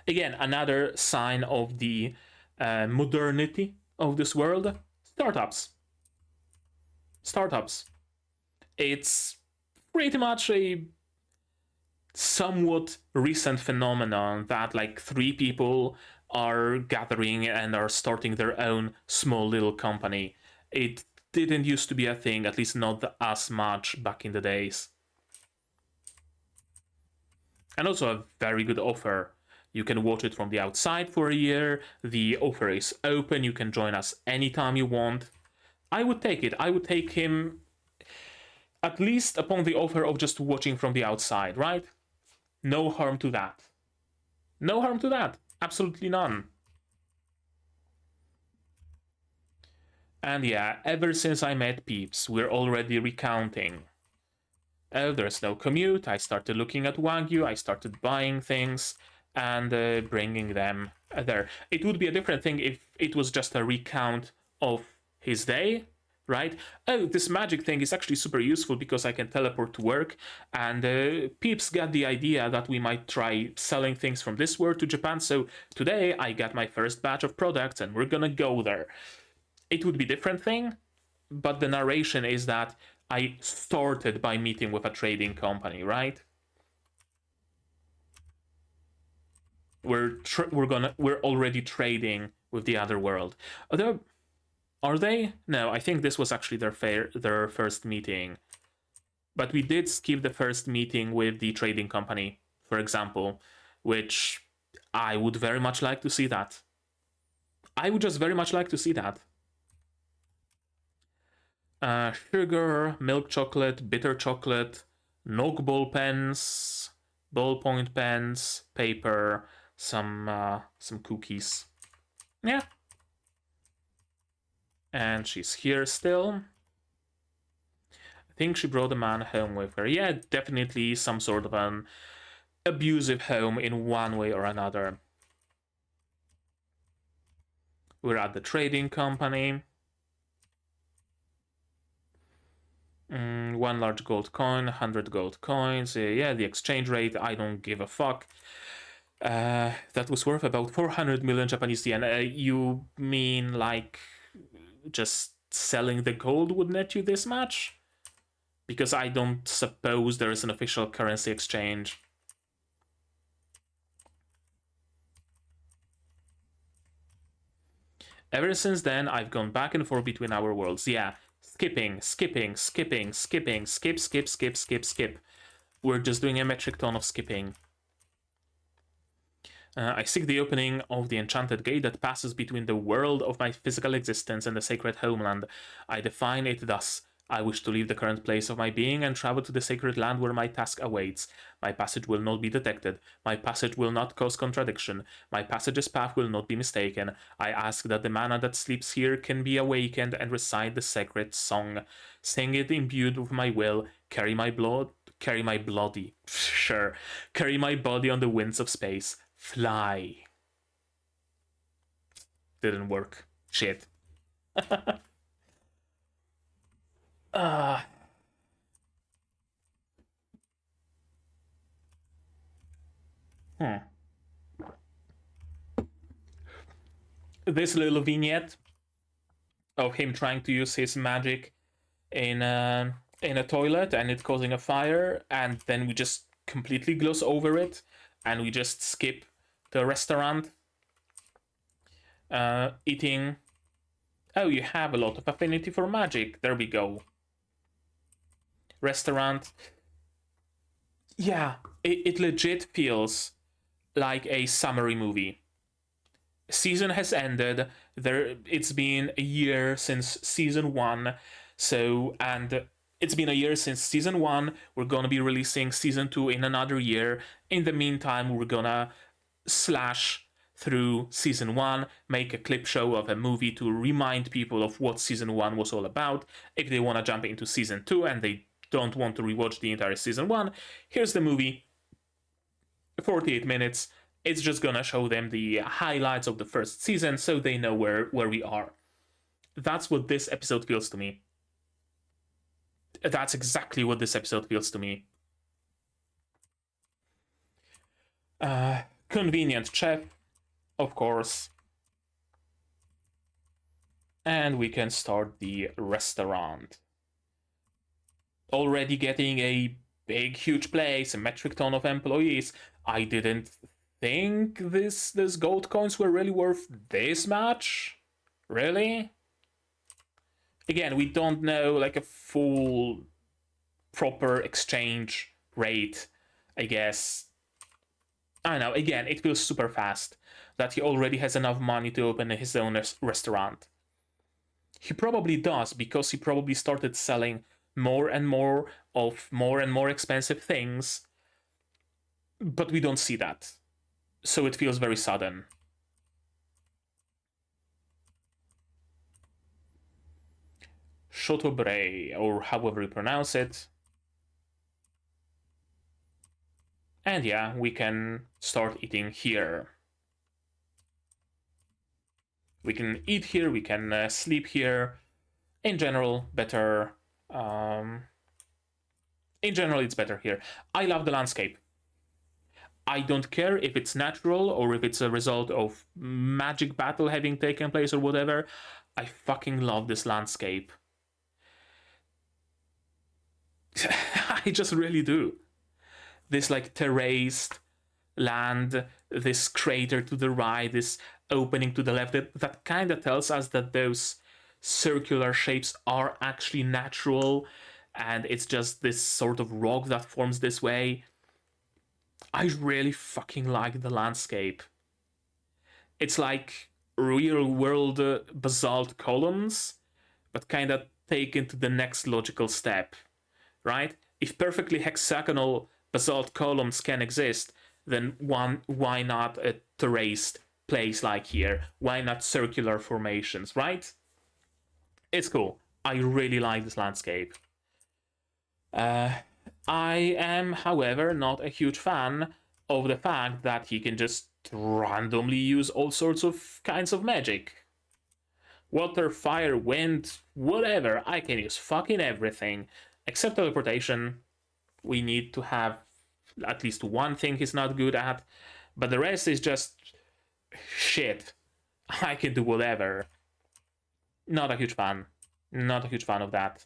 another sign of the modernity of this world. Startups. It's pretty much a somewhat recent phenomenon that like 3 people are gathering and are starting their own small little company. It didn't used to be a thing, at least not as much back in the days. And also a very good offer. You can watch it from the outside for a year. The offer is open. You can join us anytime you want. I would take it. I would take him. At least upon the offer of just watching from the outside, right? No harm to that. No harm to that. Absolutely none. And yeah, ever since I met Peeps, we're already recounting. Oh, there's no commute. I started looking at Wagyu. I started buying things and bringing them there. It would be a different thing if it was just a recount of his day, right? Oh, this magic thing is actually super useful because I can teleport to work. And Peeps got the idea that we might try selling things from this world to Japan. So today I got my first batch of products and we're gonna go there. It would be a different thing, but the narration is that I started by meeting with a trading company, right? We're already trading with the other world. Are they? No, I think this was actually their first meeting. But we did skip the first meeting with the trading company, for example, which I would very much like to see that. I would just very much like to see that. Sugar, milk chocolate, bitter chocolate, Nog ball pens, ballpoint pens, paper, some cookies. Yeah. And she's here still. I think she brought a man home with her. Yeah, definitely some sort of an abusive home in one way or another. We're at the trading company. 1 large gold coin, 100 gold coins. Yeah, the exchange rate, I don't give a fuck. That was worth about 400 million Japanese yen. You mean like just selling the gold would net you this much? Because I don't suppose there is an official currency exchange. Ever since then, I've gone back and forth between our worlds. Yeah, skipping, skip. We're just doing a metric ton of skipping. I seek the opening of the enchanted gate that passes between the world of my physical existence and the sacred homeland. I define it thus. I wish to leave the current place of my being and travel to the sacred land where my task awaits. My passage will not be detected. My passage will not cause contradiction. My passage's path will not be mistaken. I ask that the mana that sleeps here can be awakened and recite the sacred song. Sing it imbued with my will. Carry my body on the winds of space. Fly. Didn't work. Shit. This little vignette of him trying to use his magic in a toilet and it causing a fire, and then we just completely gloss over it and we just skip the restaurant eating. Oh, you have a lot of affinity for magic. There we go. Restaurant. Yeah, it legit feels like a summary movie. Season has ended. It's been a year since season 1. And it's been a year since season 1. We're gonna be releasing season 2 in another year. In the meantime, we're gonna slash through season 1, make a clip show of a movie to remind people of what season 1 was all about. If they want to jump into season 2 and they don't want to rewatch the entire season 1, here's the movie. 48 minutes. It's just gonna show them the highlights of the first season so they know where we are. That's what this episode feels to me. That's exactly what this episode feels to me. Convenient chef, of course. And we can start the restaurant. Already getting a big, huge place, a metric ton of employees. I didn't think this gold coins were really worth this much. Really? Again, we don't know like a full proper exchange rate, I guess. I don't know, again, it feels super fast that he already has enough money to open his own restaurant. He probably does, because he probably started selling more and more of more and more expensive things, but we don't see that. So it feels very sudden. Chateaubriand, or however you pronounce it. And yeah, we can start eating here. We can eat here, we can sleep here. In general, better. In general, it's better here. I love the landscape. I don't care if it's natural or if it's a result of magic battle having taken place or whatever. I fucking love this landscape. I just really do. This like terraced land, this crater to the right, this opening to the left, that kind of tells us that those circular shapes are actually natural, and it's just this sort of rock that forms this way. I really fucking like the landscape. It's like real world basalt columns, but kind of taken to the next logical step, right? If perfectly hexagonal basalt columns can exist, then why not a terraced place like here? Why not circular formations, right? It's cool. I really like this landscape. I am, however, not a huge fan of the fact that he can just randomly use all sorts of kinds of magic. Water, fire, wind, whatever. I can use fucking everything. Except teleportation. We need to have at least one thing he's not good at. But the rest is just shit. I can do whatever. Not a huge fan. Not a huge fan of that.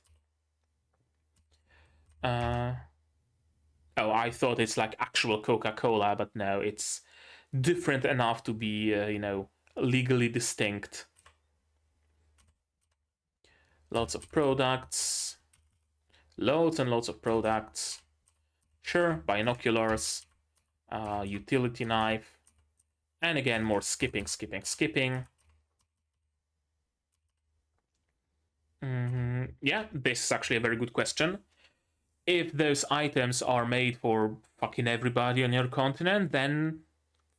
Oh, I thought it's like actual Coca-Cola, but no, it's different enough to be, legally distinct. Lots of products. Loads and loads of products. Sure, binoculars. Utility knife. And again, more skipping. Yeah, this is actually a very good question. If those items are made for fucking everybody on your continent, then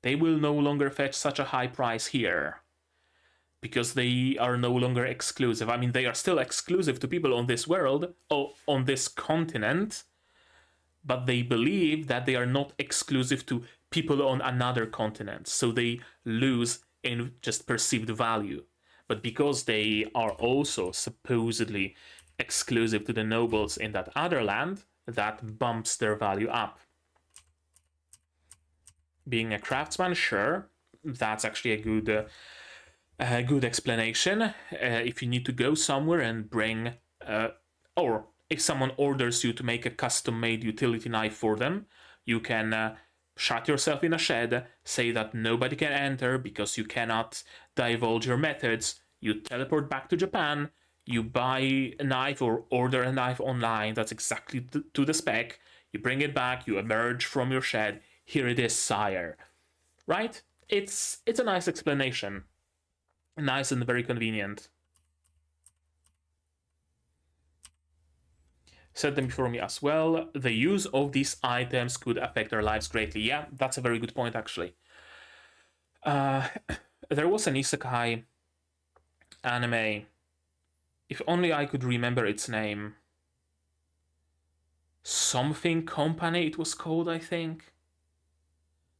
they will no longer fetch such a high price here. Because they are no longer exclusive. I mean, they are still exclusive to people on this world, or on this continent, but they believe that they are not exclusive to people on another continent, so they lose in just perceived value. But because they are also supposedly exclusive to the nobles in that other land, that bumps their value up. Being a craftsman, sure, that's actually a good explanation. If you need to go somewhere and bring, or if someone orders you to make a custom-made utility knife for them, you can shut yourself in a shed, say that nobody can enter because you cannot divulge your methods, you teleport back to Japan, you buy a knife or order a knife online that's exactly to the spec, you bring it back, you emerge from your shed, here it is, sire. Right? It's a nice explanation. Nice and very convenient. Said them before me as well. The use of these items could affect their lives greatly. Yeah, that's a very good point, actually. There was an isekai anime. If only I could remember its name. Something Company it was called, I think.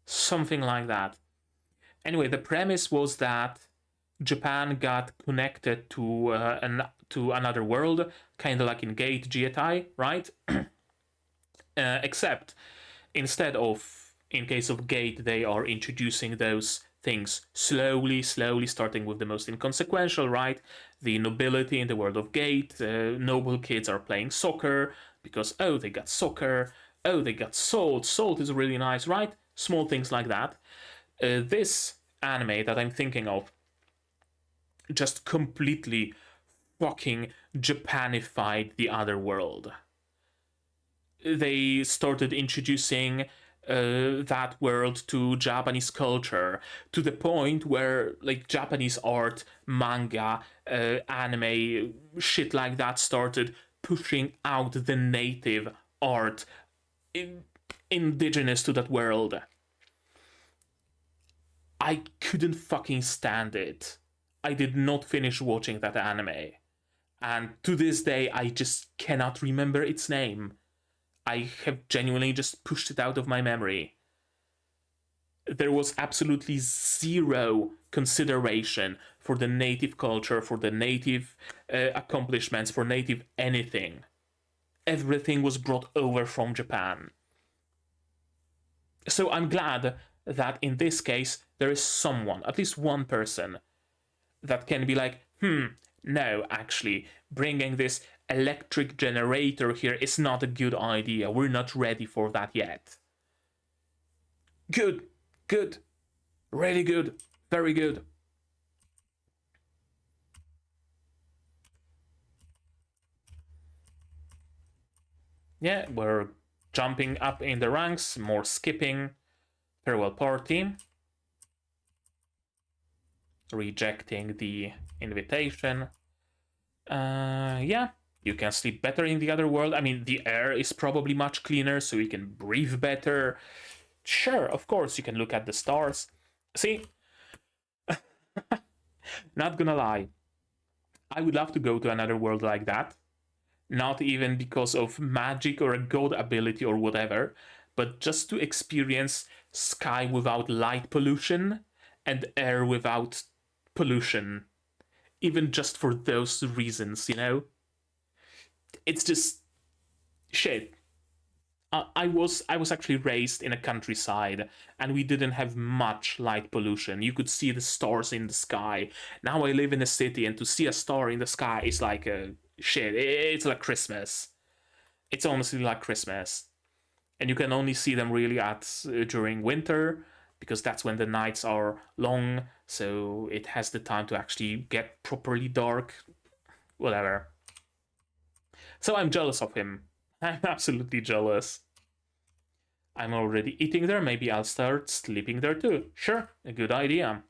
Something like that. Anyway, the premise was that Japan got connected to another world, kind of like in Gate Jietai, right? Except instead of, in case of Gate, they are introducing those things slowly, starting with the most inconsequential, right? The nobility in the world of Gate, noble kids are playing soccer because, oh, they got soccer, oh, they got salt, salt is really nice, right? Small things like that. This anime that I'm thinking of just completely fucking Japanified the other world. They started introducing that world to Japanese culture to the point where like Japanese art, manga, anime, shit like that started pushing out the native art indigenous to that world. I couldn't fucking stand it. I did not finish watching that anime. And to this day, I just cannot remember its name. I have genuinely just pushed it out of my memory. There was absolutely zero consideration for the native culture, for the native accomplishments, for native anything. Everything was brought over from Japan. So I'm glad that in this case, there is someone, at least one person, that can be like, no, actually, bringing this electric generator here is not a good idea. We're not ready for that yet. Good. Good. Really good. Very good. Yeah, we're jumping up in the ranks, more skipping. Farewell party. Rejecting the invitation. Yeah, you can sleep better in the other world. I mean, the air is probably much cleaner, so you can breathe better. Sure, of course, you can look at the stars. See, not gonna lie, I would love to go to another world like that. Not even because of magic or a god ability or whatever, but just to experience sky without light pollution and air without pollution. Even just for those reasons, you know? It's just shit. I was actually raised in a countryside, and we didn't have much light pollution. You could see the stars in the sky. Now I live in a city, and to see a star in the sky is like a shit. It's like Christmas. It's honestly like Christmas, and you can only see them really at during winter, because that's when the nights are long. So it has the time to actually get properly dark. Whatever. So I'm jealous of him. I'm absolutely jealous. I'm already eating there. Maybe I'll start sleeping there too. Sure, a good idea.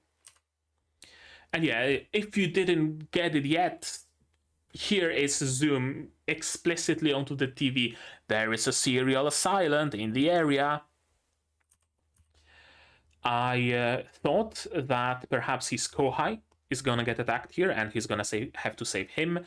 And yeah, if you didn't get it yet, here is a zoom explicitly onto the TV. There is a serial assailant in the area. I thought that perhaps his kohai is gonna get attacked here, and he's gonna have to save him.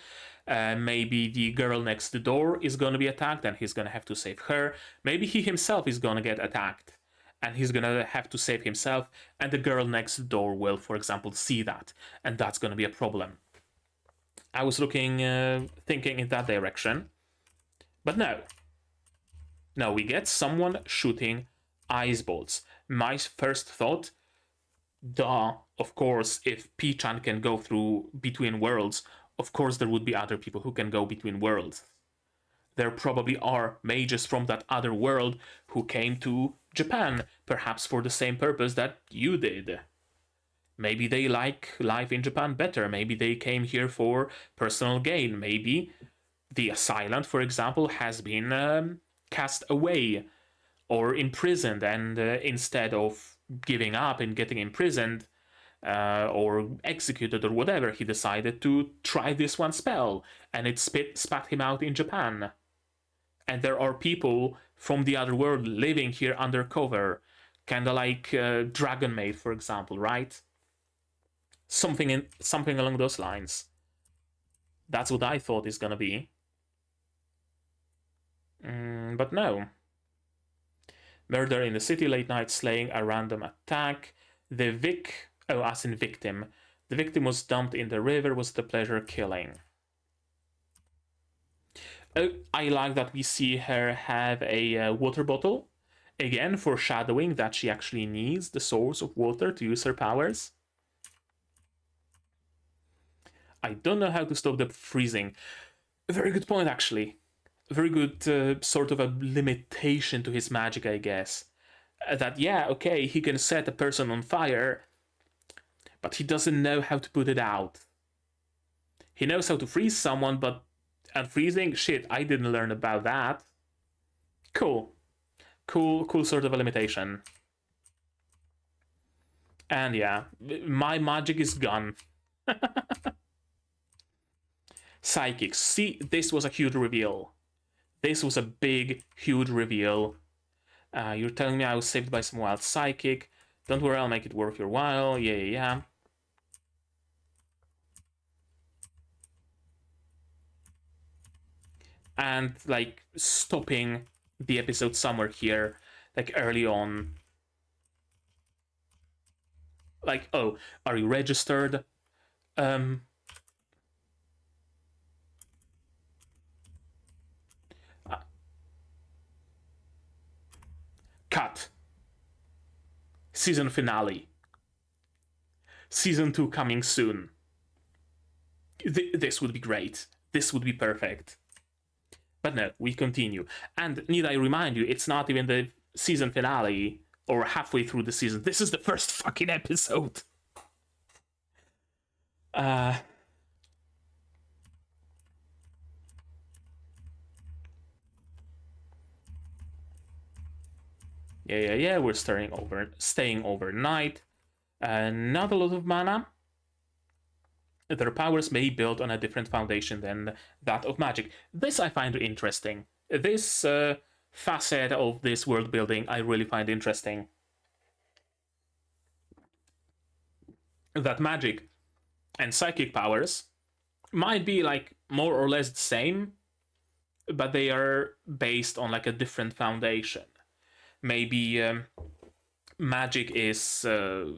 Maybe the girl next door is gonna be attacked, and he's gonna have to save her. Maybe he himself is gonna get attacked, and he's gonna have to save himself, and the girl next door will, for example, see that, and that's gonna be a problem. I was thinking in that direction, but no. No, we get someone shooting ice bolts. My first thought, of course, if Pii-chan can go through between worlds, of course there would be other people who can go between worlds. There probably are mages from that other world who came to Japan, perhaps for the same purpose that you did. Maybe they like life in Japan better. Maybe they came here for personal gain. Maybe the assailant, for example, has been cast away or imprisoned, and instead of giving up and getting imprisoned or executed or whatever, he decided to try this one spell, and it spat him out in Japan. And there are people from the other world living here undercover, kind of like Dragon Maid, for example, right? Something along those lines. That's what I thought is gonna be. But no. Murder in the city, late night slaying, a random attack. As in victim. The victim was dumped in the river, was the pleasure killing. Oh, I like that we see her have a water bottle. Again, foreshadowing that she actually needs the source of water to use her powers. I don't know how to stop the freezing. A very good point, actually. A very good sort of a limitation to his magic, I guess. That, yeah, okay, he can set a person on fire, but he doesn't know how to put it out. He knows how to freeze someone, but unfreezing? Shit, I didn't learn about that. Cool. Cool sort of a limitation. And yeah, my magic is gone. Psychic. See, this was a huge reveal. This was a big, huge reveal. You're telling me I was saved by some wild psychic. Don't worry, I'll make it worth your while. Yeah. And, like, stopping the episode somewhere here, like, early on. Like, oh, are you registered? Cut. Season finale. Season 2 coming soon. This would be great. This would be perfect. But no, we continue. And need I remind you, it's not even the season finale or halfway through the season. This is the first fucking episode. Yeah, we're staying overnight. Not a lot of mana. Their powers may build on a different foundation than that of magic. This I find interesting. This facet of this world building I really find interesting. That magic and psychic powers might be like more or less the same, but they are based on like a different foundation. Maybe magic is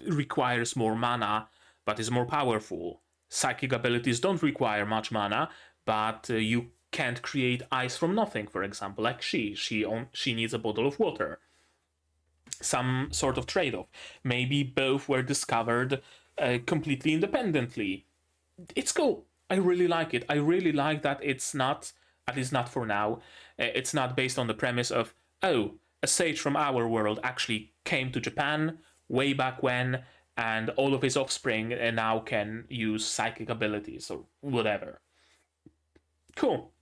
requires more mana, but is more powerful. Psychic abilities don't require much mana, but you can't create ice from nothing, for example, like she needs a bottle of water. Some sort of trade-off. Maybe both were discovered completely independently. It's cool. I really like it. I really like that it's not, at least not for now, it's not based on the premise of, oh, a sage from our world actually came to Japan way back when, and all of his offspring now can use psychic abilities or whatever. Cool.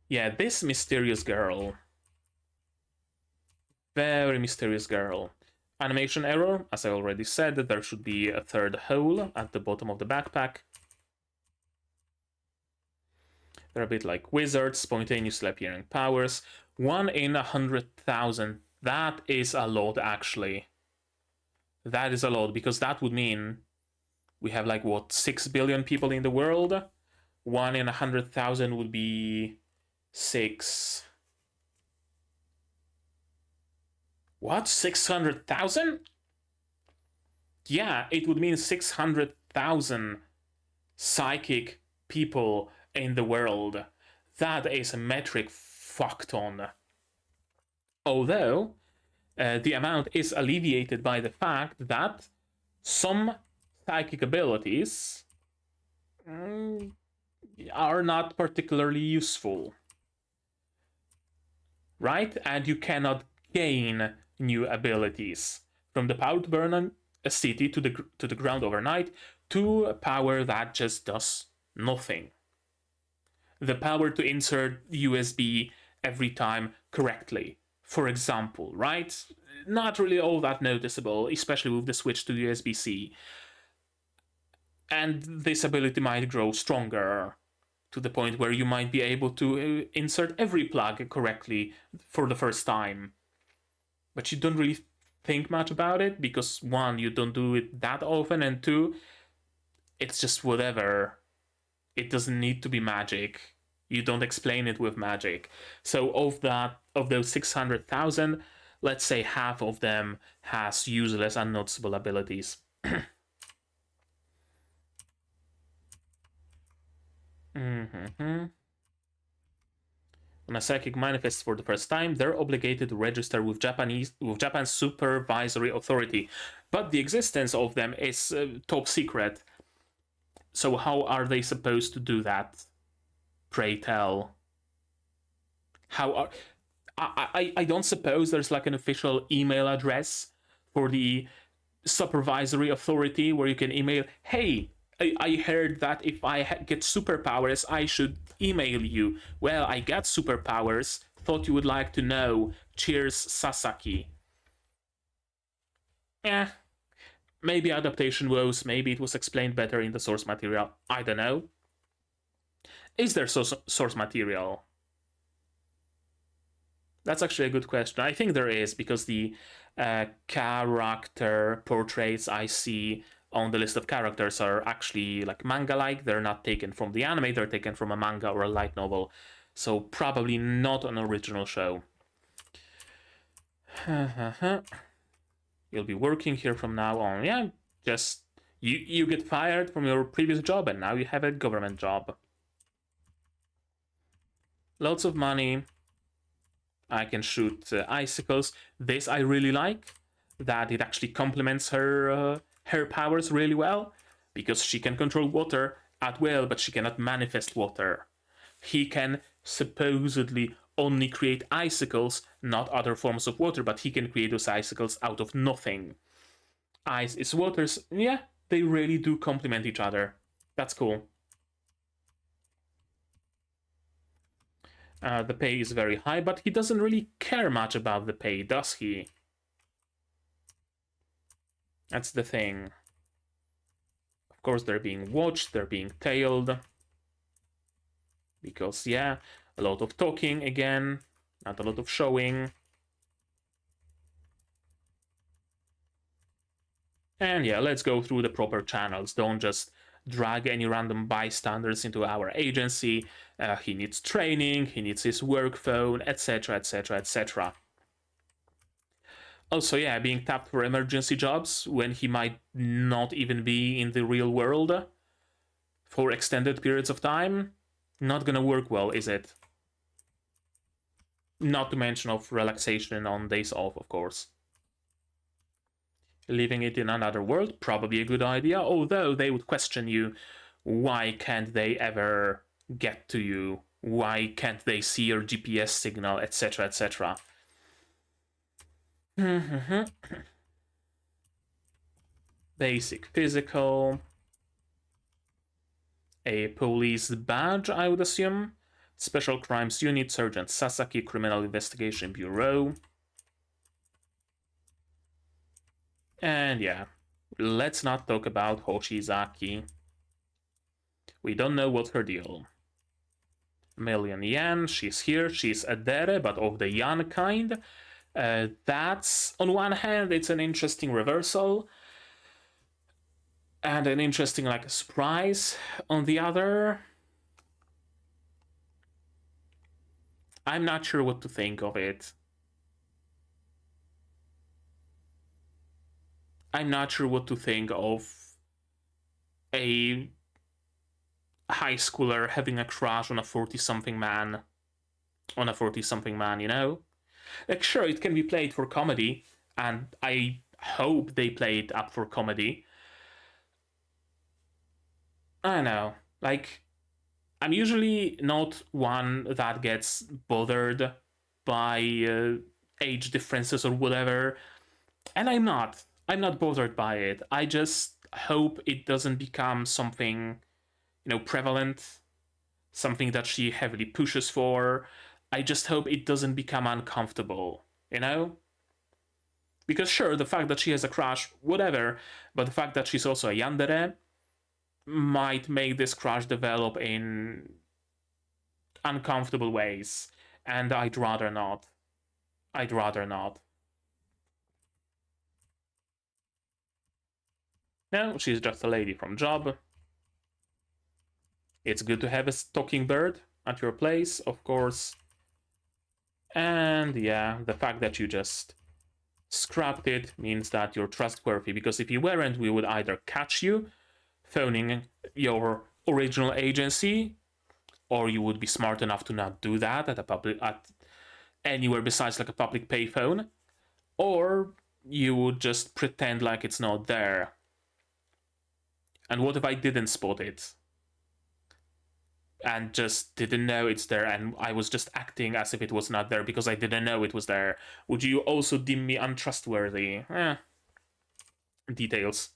Yeah, this mysterious girl. Very mysterious girl. Animation error, as I already said, there should be a third hole at the bottom of the backpack. They're a bit like wizards, spontaneously appearing powers. 1 in 100,000. That is a lot, actually. That is a lot, because that would mean we have like, what, 6 billion people in the world? 1 in 100,000 would be 6. What? 600,000? Yeah, it would mean 600,000 psychic people in the world. That is a metric fucked on. Although, the amount is alleviated by the fact that some psychic abilities are not particularly useful. Right? And you cannot gain new abilities. From the power to burn a city to the ground overnight, to a power that just does nothing. The power to insert USB every time correctly, for example, right? Not really all that noticeable, especially with the switch to USB-C. And this ability might grow stronger to the point where you might be able to insert every plug correctly for the first time. But you don't really think much about it because, one, you don't do it that often, and two, it's just whatever. It doesn't need to be magic. You don't explain it with magic. So of those 600,000, let's say half of them has useless, unnoticeable abilities. When a psychic manifests for the first time, they're obligated to register with Japan's supervisory authority. But the existence of them is top secret. So how are they supposed to do that? Pray tell. I don't suppose there's like an official email address for the supervisory authority where you can email, hey, I heard that if I get superpowers, I should email you. Well, I got superpowers. Thought you would like to know. Cheers, Sasaki. Yeah, maybe adaptation woes, maybe it was explained better in the source material. I don't know. Is there source material? That's actually a good question. I think there is, because the character portraits I see on the list of characters are actually like manga-like. They're not taken from the anime, they're taken from a manga or a light novel. So probably not an original show. You'll be working here from now on. Yeah, just you get fired from your previous job and now you have a government job. Lots of money. I can shoot icicles. This I really like, that it actually complements her powers really well, because she can control water at will, but she cannot manifest water. He can supposedly only create icicles, not other forms of water, but he can create those icicles out of nothing. Ice is waters. Yeah, they really do complement each other. That's cool. The pay is very high, but he doesn't really care much about the pay, does he? That's the thing. Of course, they're being watched, they're being tailed. Because, yeah, a lot of talking again, not a lot of showing. And yeah, let's go through the proper channels. Don't just drag any random bystanders into our agency. He needs training, he needs his work phone, etc, etc, etc. Also, yeah, being tapped for emergency jobs when he might not even be in the real world for extended periods of time, not gonna work well, is it? Not to mention of relaxation on days off, of course. Leaving it in another world, probably a good idea, although they would question you, why can't they ever get to you? Why can't they see your GPS signal, etc, etc. Basic physical. A police badge, I would assume. Special Crimes Unit, Sergeant Sasaki, Criminal Investigation Bureau. And yeah, let's not talk about Hoshizaki. We don't know what's her deal. Million yen, she's here, she's a dere, but of the yan kind. That's, on one hand, it's an interesting reversal, and an interesting, like, surprise. On the other, I'm not sure what to think of it. I'm not sure what to think of a high schooler having a crush on a 40-something man. On a 40-something man, you know? Like, sure, it can be played for comedy, and I hope they play it up for comedy. I don't know. Like, I'm usually not one that gets bothered by age differences or whatever, and I'm not. I'm not bothered by it. I just hope it doesn't become something, prevalent, something that she heavily pushes for. I just hope it doesn't become uncomfortable, you know? Because sure, the fact that she has a crush, whatever, but the fact that she's also a yandere might make this crush develop in uncomfortable ways, and I'd rather not. I'd rather not. No, she's just a lady from job. It's good to have a talking bird at your place, of course. And yeah, the fact that you just scrapped it means that you're trustworthy, because if you weren't, we would either catch you phoning your original agency, or you would be smart enough to not do that at anywhere besides like a public payphone, or you would just pretend like it's not there. And what if I didn't spot it? And just didn't know it's there, and I was just acting as if it was not there because I didn't know it was there. Would you also deem me untrustworthy? Details.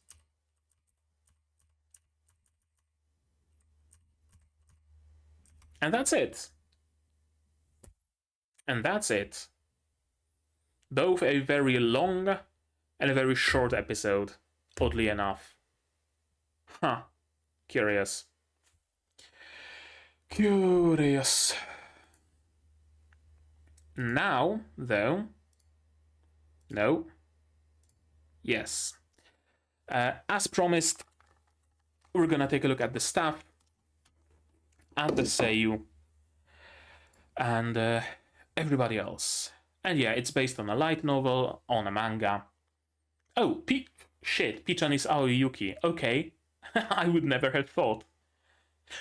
And that's it. And that's it. Both a very long and a very short episode, oddly enough. Huh. Curious. Curious. Now, though... No. Yes. As promised, we're gonna take a look at the staff, at the Seiyu, and everybody else. And yeah, it's based on a light novel, on a manga. Oh, Pii-chan is Aoyuki. Okay. I would never have thought.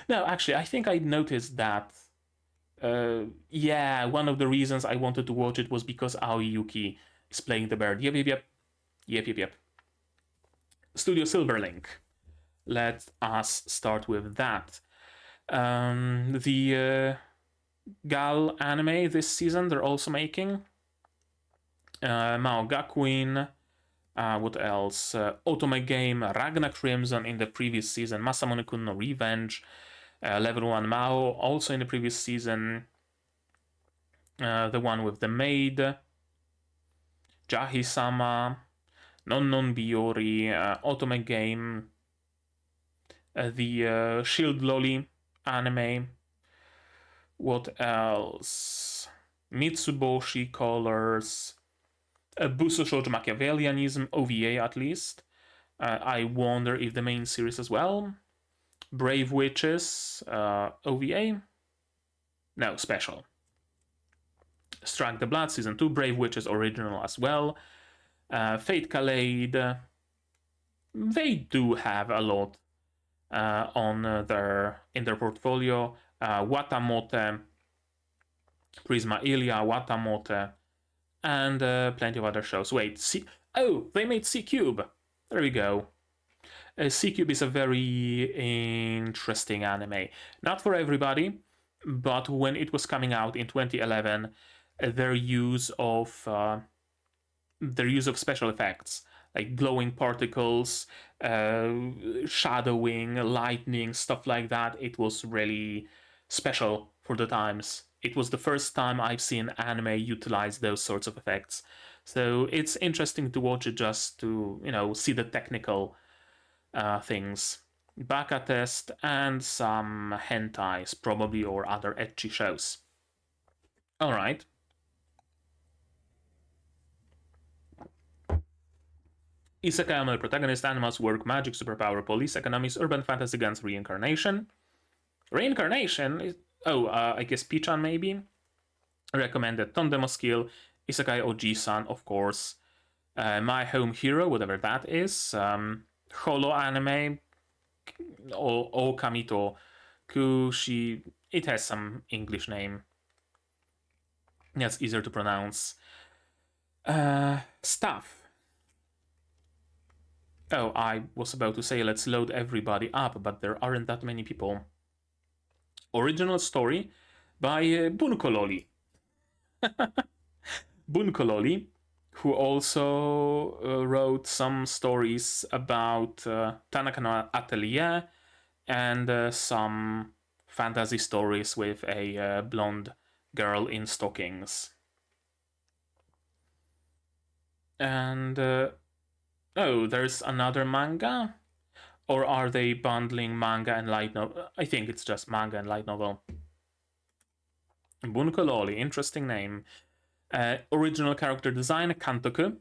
No, actually, I think I noticed that. Yeah, one of the reasons I wanted to watch it was because Aoyuki is playing the bird. Yep. Studio Silverlink. Let us start with that. The Gal anime this season they're also making. Mahoutsukai Queen. What else? Otome Game, Ragna Crimson in the previous season, Masamune-kun no Revenge, Level 1 Mao also in the previous season, the one with the maid, Jahi-sama, Non Biori, Otome Game, the Shield Loli anime. What else? Mitsuboshi Colors, Buso Shoujo Machiavellianism, OVA at least. I wonder if the main series as well. Brave Witches, OVA. No, special. Strike the Blood, Season 2, Brave Witches original as well. Fate Calade. They do have a lot in their portfolio. Watamote, Prisma Ilia, Watamote, and plenty of other shows. Wait, oh, they made C-Cube. There we go. C-Cube is a very interesting anime. Not for everybody, but when it was coming out in 2011, their use of special effects, like glowing particles, shadowing, lightning, stuff like that, it was really special for the times. It was the first time I've seen anime utilize those sorts of effects. So it's interesting to watch it just to, see the technical things. Baka Test and some hentais, probably, or other ecchi shows. Alright. Isekai anime protagonist, animals, work, magic, superpower, police, economics, urban fantasy, guns, reincarnation. Reincarnation? I guess Pii-chan maybe? Recommended Tondemo skill, Isekai Oji-san, of course. My Home Hero, whatever that is. Holo anime, Okamito Kushi. It has some English name. That's easier to pronounce. Stuff. Oh, I was about to say let's load everybody up, but there aren't that many people. Original story by Bunkololi. Bunkololi, who also wrote some stories about Tanaka no Atelier and some fantasy stories with a blonde girl in stockings. And there's another manga? Or are they bundling manga and light novel? I think it's just manga and light novel. Bunkololi, interesting name. Original character design, Kantoku,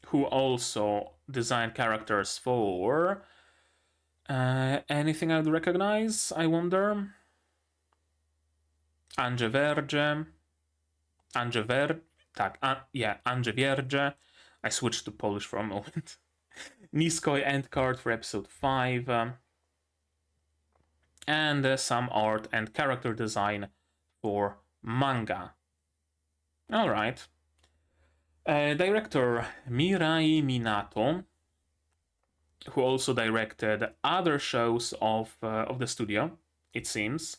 who also designed characters for anything I would recognize, I wonder? Ange Vierge. I switched to Polish for a moment. Niskoi end card for episode 5. And some art and character design for manga. Alright. Director Mirai Minato, who also directed other shows of the studio, it seems.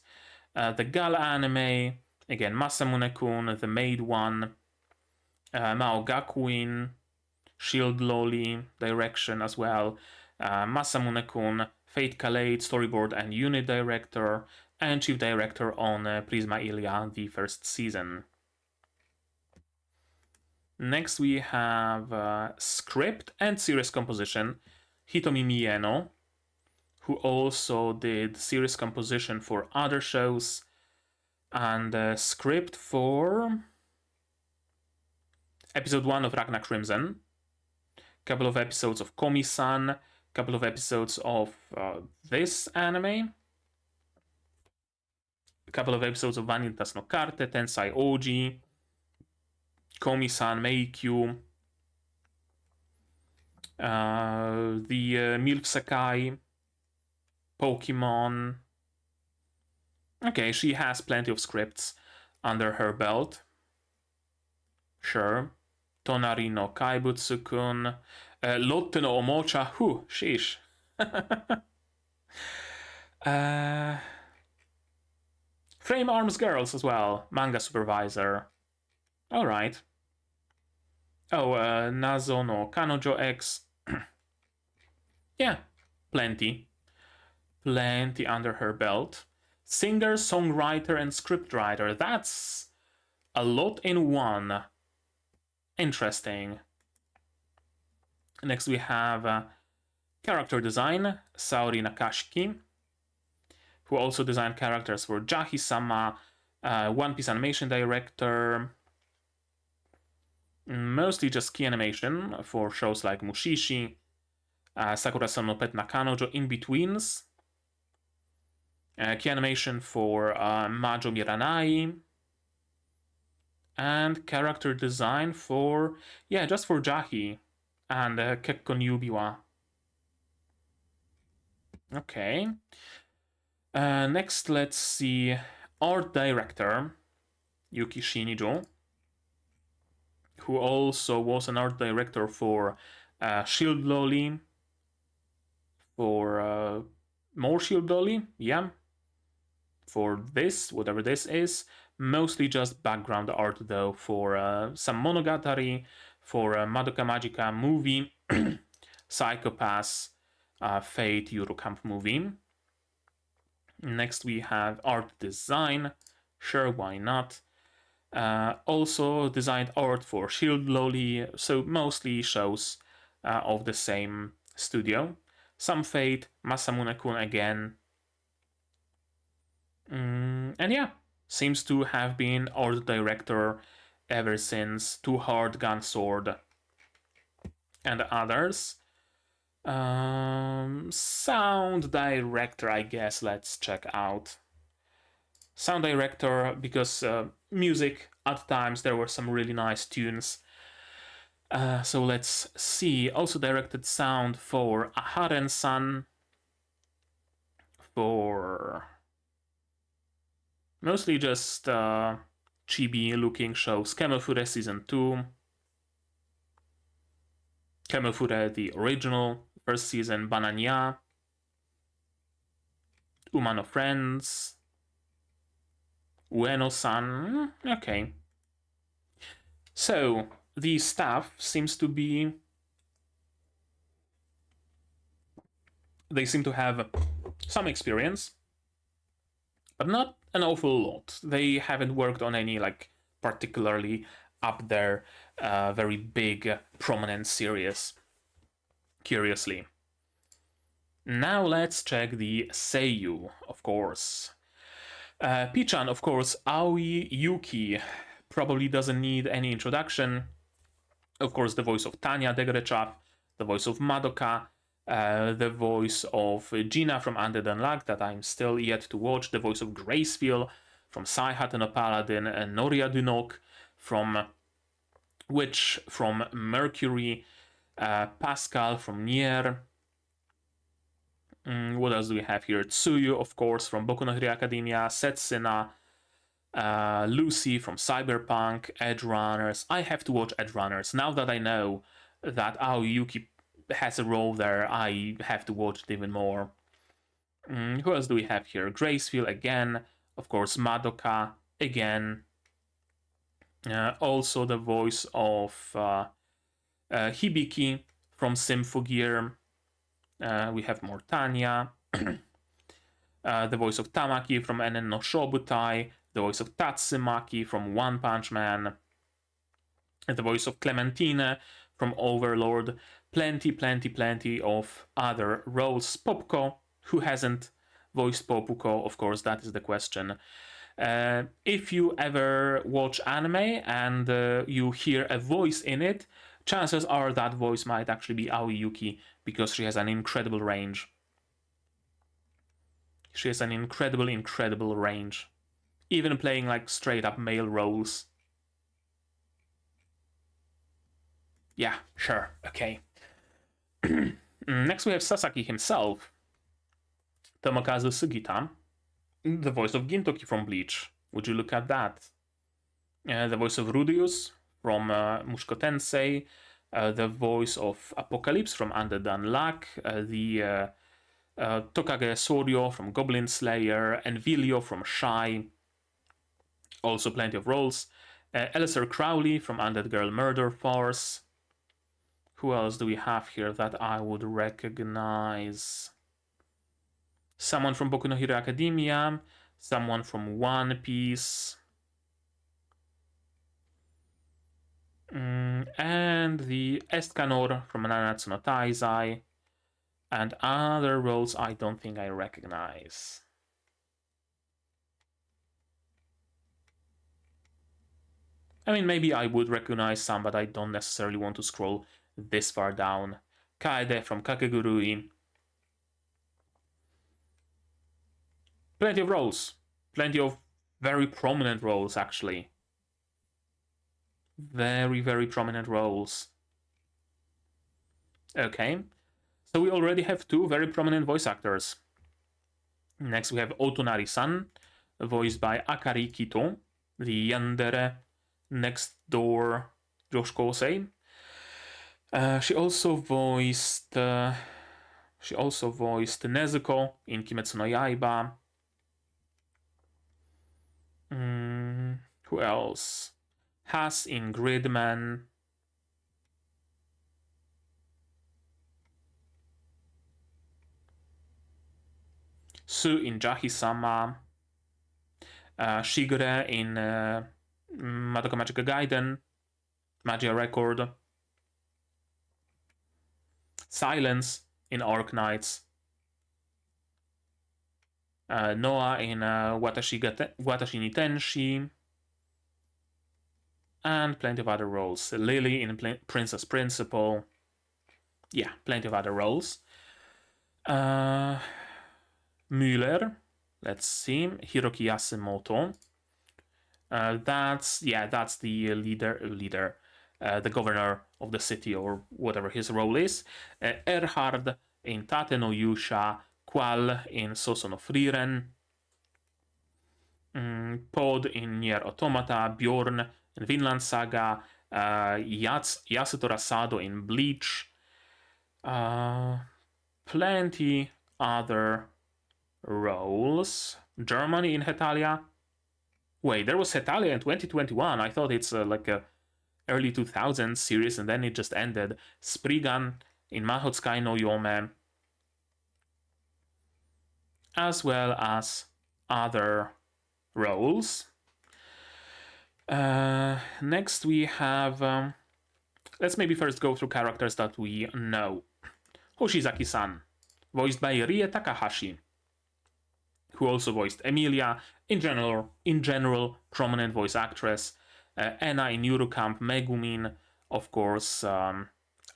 The Gal anime, again, Masamune-kun, the Maid one, Mahoutsukai Queen, Shield Loli direction as well, Masamune-kun, Fate Calade, storyboard and unit director, and chief director on Prisma Ilia, the first season. Next we have script and series composition, Hitomi Mieno, who also did series composition for other shows, and script for episode 1 of Ragna Crimson, couple of episodes of Komi-san, couple of episodes of this anime, a couple of episodes of Vanitas no Carte, Tensai Oji, Komi-san Meikyu, the Milf Sekai, Pokemon. Okay, she has plenty of scripts under her belt. Sure. Tonari no Kaibutsu-kun. Lotte no Omocha. Sheesh. Frame Arms Girls as well. Manga supervisor. Alright. Oh, Nazo no Kanojo X. Yeah, plenty. Plenty under her belt. Singer, songwriter, and scriptwriter. That's a lot in one. Interesting. Next we have character design, Saori Nakashiki, who also designed characters for Jahi-sama, One Piece animation director, mostly just key animation for shows like Mushishi, Sakura-san no Pet Nakanojo, In-Betweens, key animation for Majo Miranai, and character design for, just for Jahi and Kekkon Yubiwa. Okay. Next, let's see. Art director, Yuki Shinijo, who also was an art director for Shield Loli, for more Shield Loli, for this, whatever this is. Mostly just background art though for some Monogatari, for Madoka Magica movie, Psychopaths, Fate Eurocamp movie. Next we have art design. Sure, why not? Also designed art for Shield Loli, so mostly shows of the same studio. Some Fate, Masamune-kun again. And yeah, seems to have been art director ever since Too Hard Gun Sword and others. Sound director, I guess, let's check out. Sound director, because music, at times there were some really nice tunes. So let's see. Also directed sound for Aharen-san, for mostly just chibi-looking shows. Kemofure Season 2, Kemofure the original, first season, Bananya, Umano Friends, Ueno-san, okay. So, the staff seems to be... They seem to have some experience, but not an awful lot. They haven't worked on any like particularly up there, very big, prominent series. Curiously. Now let's check the seiyuu, of course. Pii-chan, of course, Aoi Yuki, probably doesn't need any introduction. Of course, the voice of Tanya Degrechav, the voice of Madoka, the voice of Gina from Undead Unluck that I'm still yet to watch, the voice of Gracefield from Saihat no Paladin, and Noria Dunok from Witch from Mercury, Pascal from Nier. What else do we have here? Tsuyu, of course, from Boku no Hero Academia, Setsuna, Lucy from Cyberpunk, Edge Runners. I have to watch Edge Runners. Now that I know that Aoi Yuki has a role there, I have to watch it even more. Who else do we have here? Gracefield again, of course, Madoka again. Also the voice of Hibiki from Symphogear. We have more Tanya. The voice of Tamaki from Enen no Shobutai. The voice of Tatsumaki from One Punch Man. the voice of Clementine from Overlord. Plenty of other roles. Popko, who hasn't voiced Popuko? Of course, that is the question. If you ever watch anime and you hear a voice in it, chances are that voice might actually be Aoi Yuki, because she has an incredible range. She has an incredible range. Even playing like straight up male roles. Yeah, sure, okay. Next we have Sasaki himself. Tomokazu Sugita, the voice of Gintoki from Bleach. Would you look at that? The voice of Rudius from Mushoku Tensei. The voice of Apocalypse from Undead Unluck. The Tokage Soryo from Goblin Slayer. Envilio from Shy. Also plenty of roles. Alistair Crowley from Undead Girl Murder Farce. Who else do we have here that I would recognize? Someone from Boku no Hero Academia. Someone from One Piece. And the Escanor from Nanatsu no Taizai. And other roles I don't think I recognize. I mean, maybe I would recognize some, but I don't necessarily want to scroll this far down. Kaede from Kakegurui. Plenty of roles. Plenty of very prominent roles, actually. Very prominent roles. Okay. So we already have 2 very prominent voice actors. Next we have Otonari-san, voiced by Akari Kito, the yandere next door Josh Kosei. She also voiced Nezuko in Kimetsu no Yaiba. Who else? Has in Gridman. Su in Jahi-sama. Shigure in Madoka Magica Gaiden. Magia Record. Silence in Arknights. Noah in Watashi ni Tenshi. And plenty of other roles. Lily in Princess Principal. Yeah, plenty of other roles. Müller. Let's see. Hiroki Yasumoto. That's the leader. The governor of the city, or whatever his role is. Erhard in Tate no Yusha. Qual in Soso no Frieren. Pod in Nier Automata. Bjorn in Vinland Saga. Yasuto Rasado in Bleach. Plenty other roles. Germany in Hetalia. Wait, there was Hetalia in 2021. I thought it's like a early 2000s series and then it just ended. Spriggan in Mahoutsukai no Yome. As well as other roles. Next we have... let's maybe first go through characters that we know. Hoshizaki-san, voiced by Rie Takahashi, who also voiced Emilia, in general prominent voice actress. Ena in Yuru Camp Megumin, of course, Ai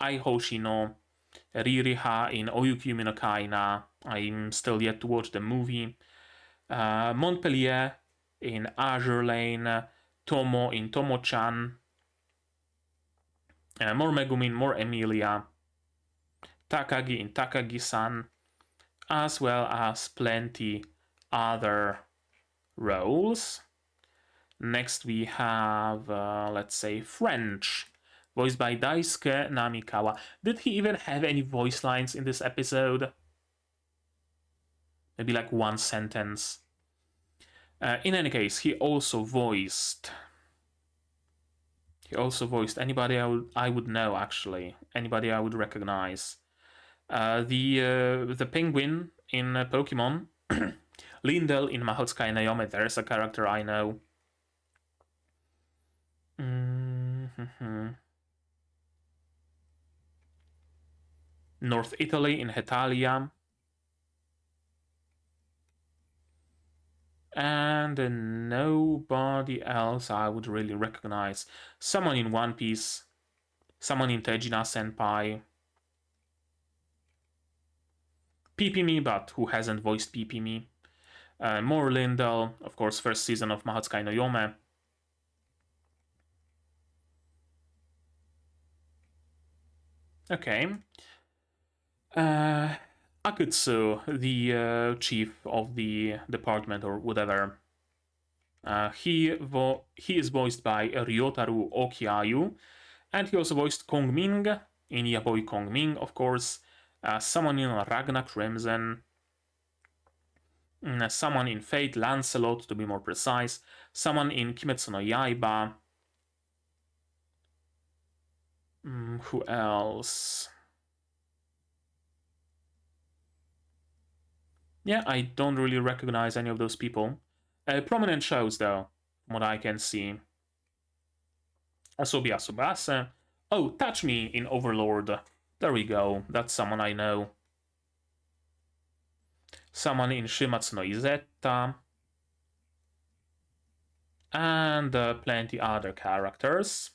Hoshino, Ririha in Oyuki Yumi no Kaina. I'm still yet to watch the movie. Montpellier in Azure Lane, Tomo in Tomo-chan. More Megumin, more Emilia. Takagi in Takagi-san, as well as plenty other roles. Next we have, let's say, French, voiced by Daisuke Namikawa. Did he even have any voice lines in this episode? Maybe like one sentence. In any case, he also voiced anybody I would know, actually. Anybody I would recognize. The penguin in Pokemon. Lindell in Mahoutsukai no Yome. There's a character I know. North Italy in Hetalia. And nobody else I would really recognize. Someone in One Piece, someone in Tejina Senpai. Pipimi, but who hasn't voiced Pipimi. More Lindell, of course, first season of Mahoutsukai no Yome. Okay. Akutsu, the chief of the department or whatever. He is voiced by Ryotaru Okiayu, and he also voiced Kong Ming in Yaboy Kong Ming, of course. Someone in Ragna Crimson. Someone in Fate, Lancelot to be more precise. Someone in Kimetsu no Yaiba. Who else? Yeah, I don't really recognize any of those people. Prominent shows, though, from what I can see. Asobi Asobase. Oh, Touch Me in Overlord. There we go. That's someone I know. Someone in Shimatsu no Izetta. And plenty other characters.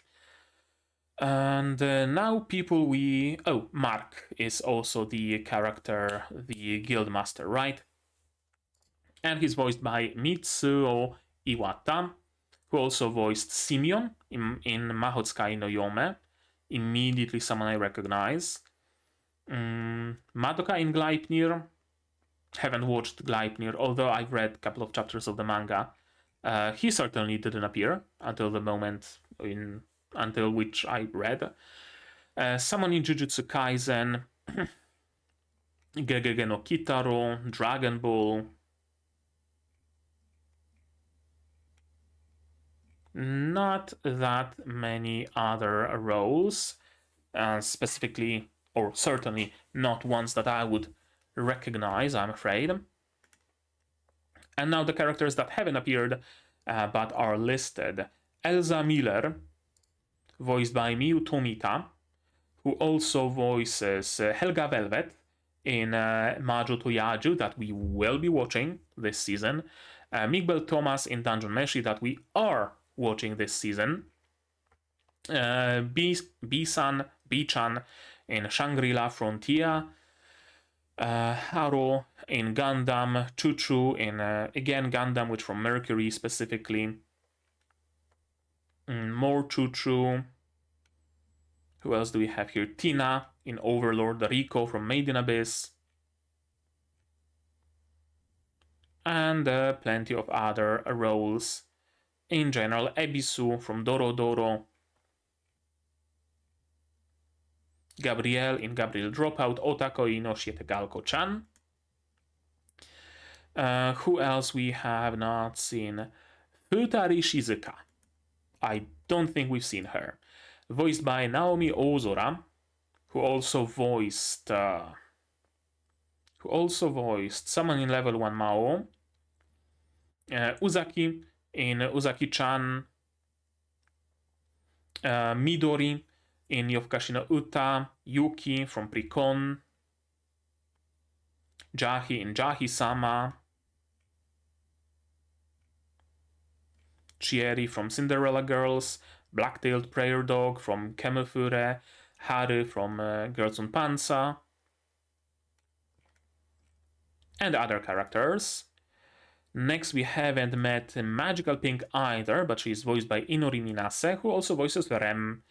And now people we... Oh, Mark is also the character, the guildmaster, right? And he's voiced by Mitsuo Iwata, who also voiced Simeon in Mahoutsukai no Yome. Immediately someone I recognize. Madoka in Gleipnir. Haven't watched Gleipnir, although I've read a couple of chapters of the manga. He certainly didn't appear until the moment until which I read. Someone in Jujutsu Kaisen. Gegege no Kitaro, Dragon Ball. Not that many other roles, specifically, or certainly not ones that I would recognize, I'm afraid. And now the characters that haven't appeared but are listed. Elsa Miller, voiced by Miyu Tomita, who also voices Helga Velvet in Majo to Yaju that we will be watching this season. Miguel Thomas in Dungeon Meshi that we are watching this season. Pii-chan in Shangri-La Frontier. Haro in Gundam. Chuchu in, again, Gundam, which from Mercury specifically. More Chuchu. Who else do we have here? Tina in Overlord. Riko from Made in Abyss. And plenty of other roles. In general, Ebisu from Doro Doro. Gabrielle in Gabriel Dropout. Otakoi no Shiete Galko-chan. Who else we have not seen? Futari Shizuka. I don't think we've seen her. Voiced by Naomi Ozora, who also voiced someone in Level 1 Mao. Uzaki in Uzaki-chan. Midori in Yofukashi no Uta. Yuki from Precon. Jahi in Jahi-sama. Chieri from Cinderella Girls. Black-tailed Prayer Dog from Kemufure. Haru from Girls on Panza. And other characters. Next, we haven't met Magical Pink either, but she's voiced by Inori Minase, who also voices Rem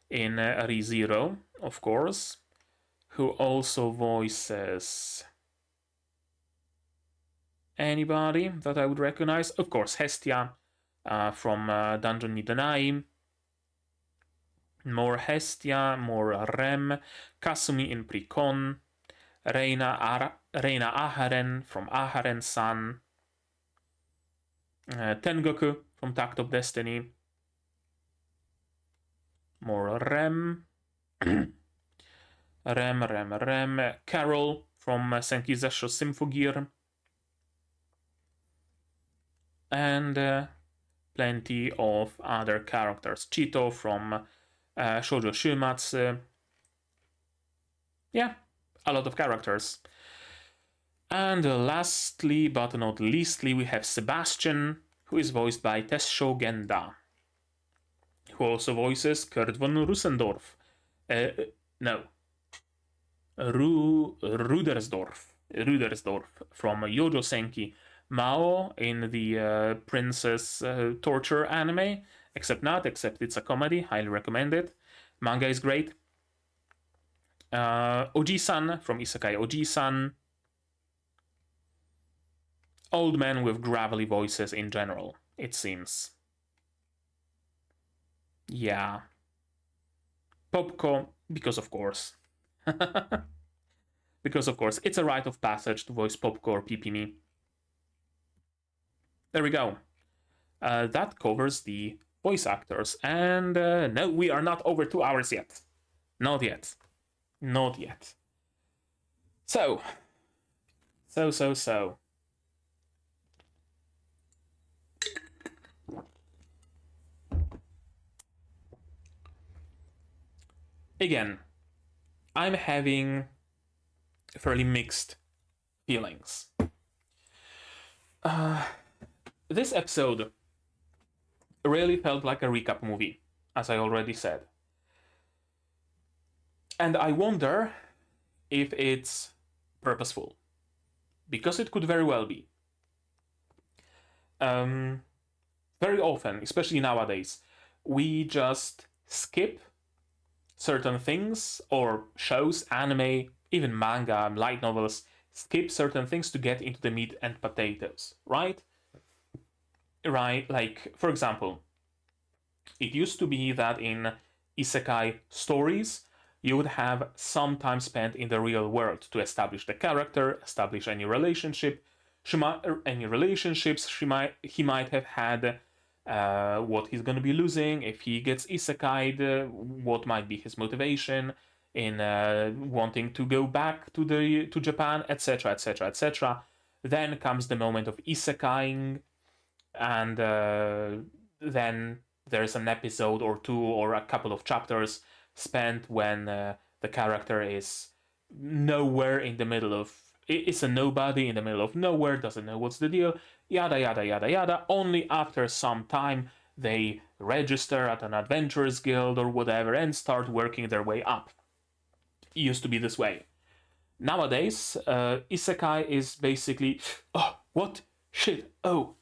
in ReZero, of course. Who also voices... anybody that I would recognize? Of course, Hestia from Dungeon Midnight. More Hestia, more Rem. Kasumi in Precon. Reina Aharen from Aharen-san. Tengoku from Tact of Destiny. More Rem. Rem. Carol from Senkizesho Symphogear. And plenty of other characters. Chito from Shoujo Shumatsu. Yeah, a lot of characters. And lastly, but not leastly, we have Sebastian, who is voiced by Tessho Genda, who also voices Kurt von Russendorf. No. Rudersdorf from Yojo Senki. Mao in the Princess Torture anime, except it's a comedy, highly recommend it. Manga is great. Oji-san from Isekai Oji-san. Old men with gravelly voices in general, it seems. Yeah. Popko, because of course. Because of course, it's a rite of passage to voice Popko or Pipimi. There we go. That covers the voice actors. And no, we are not over 2 hours yet. Not yet. Not yet. So. Again, I'm having fairly mixed feelings. This episode really felt like a recap movie, as I already said. And I wonder if it's purposeful, because it could very well be. Very often, especially nowadays, we just skip certain things, or shows, anime, even manga, light novels, skip certain things to get into the meat and potatoes, right? Right, like, for example, it used to be that in isekai stories, you would have some time spent in the real world to establish the character, establish any relationship, he might have had what he's going to be losing if he gets isekai'd, what might be his motivation in wanting to go back to Japan, etc, etc, etc. Then comes the moment of isekaiing, and then there's an episode or two or a couple of chapters spent when the character is nowhere in the middle of... It's a nobody in the middle of nowhere, doesn't know what's the deal, yada yada yada yada. Only after some time they register at an adventurers guild or whatever and start working their way up. It used to be this way. Nowadays, isekai is basically, oh, what? Shit, oh,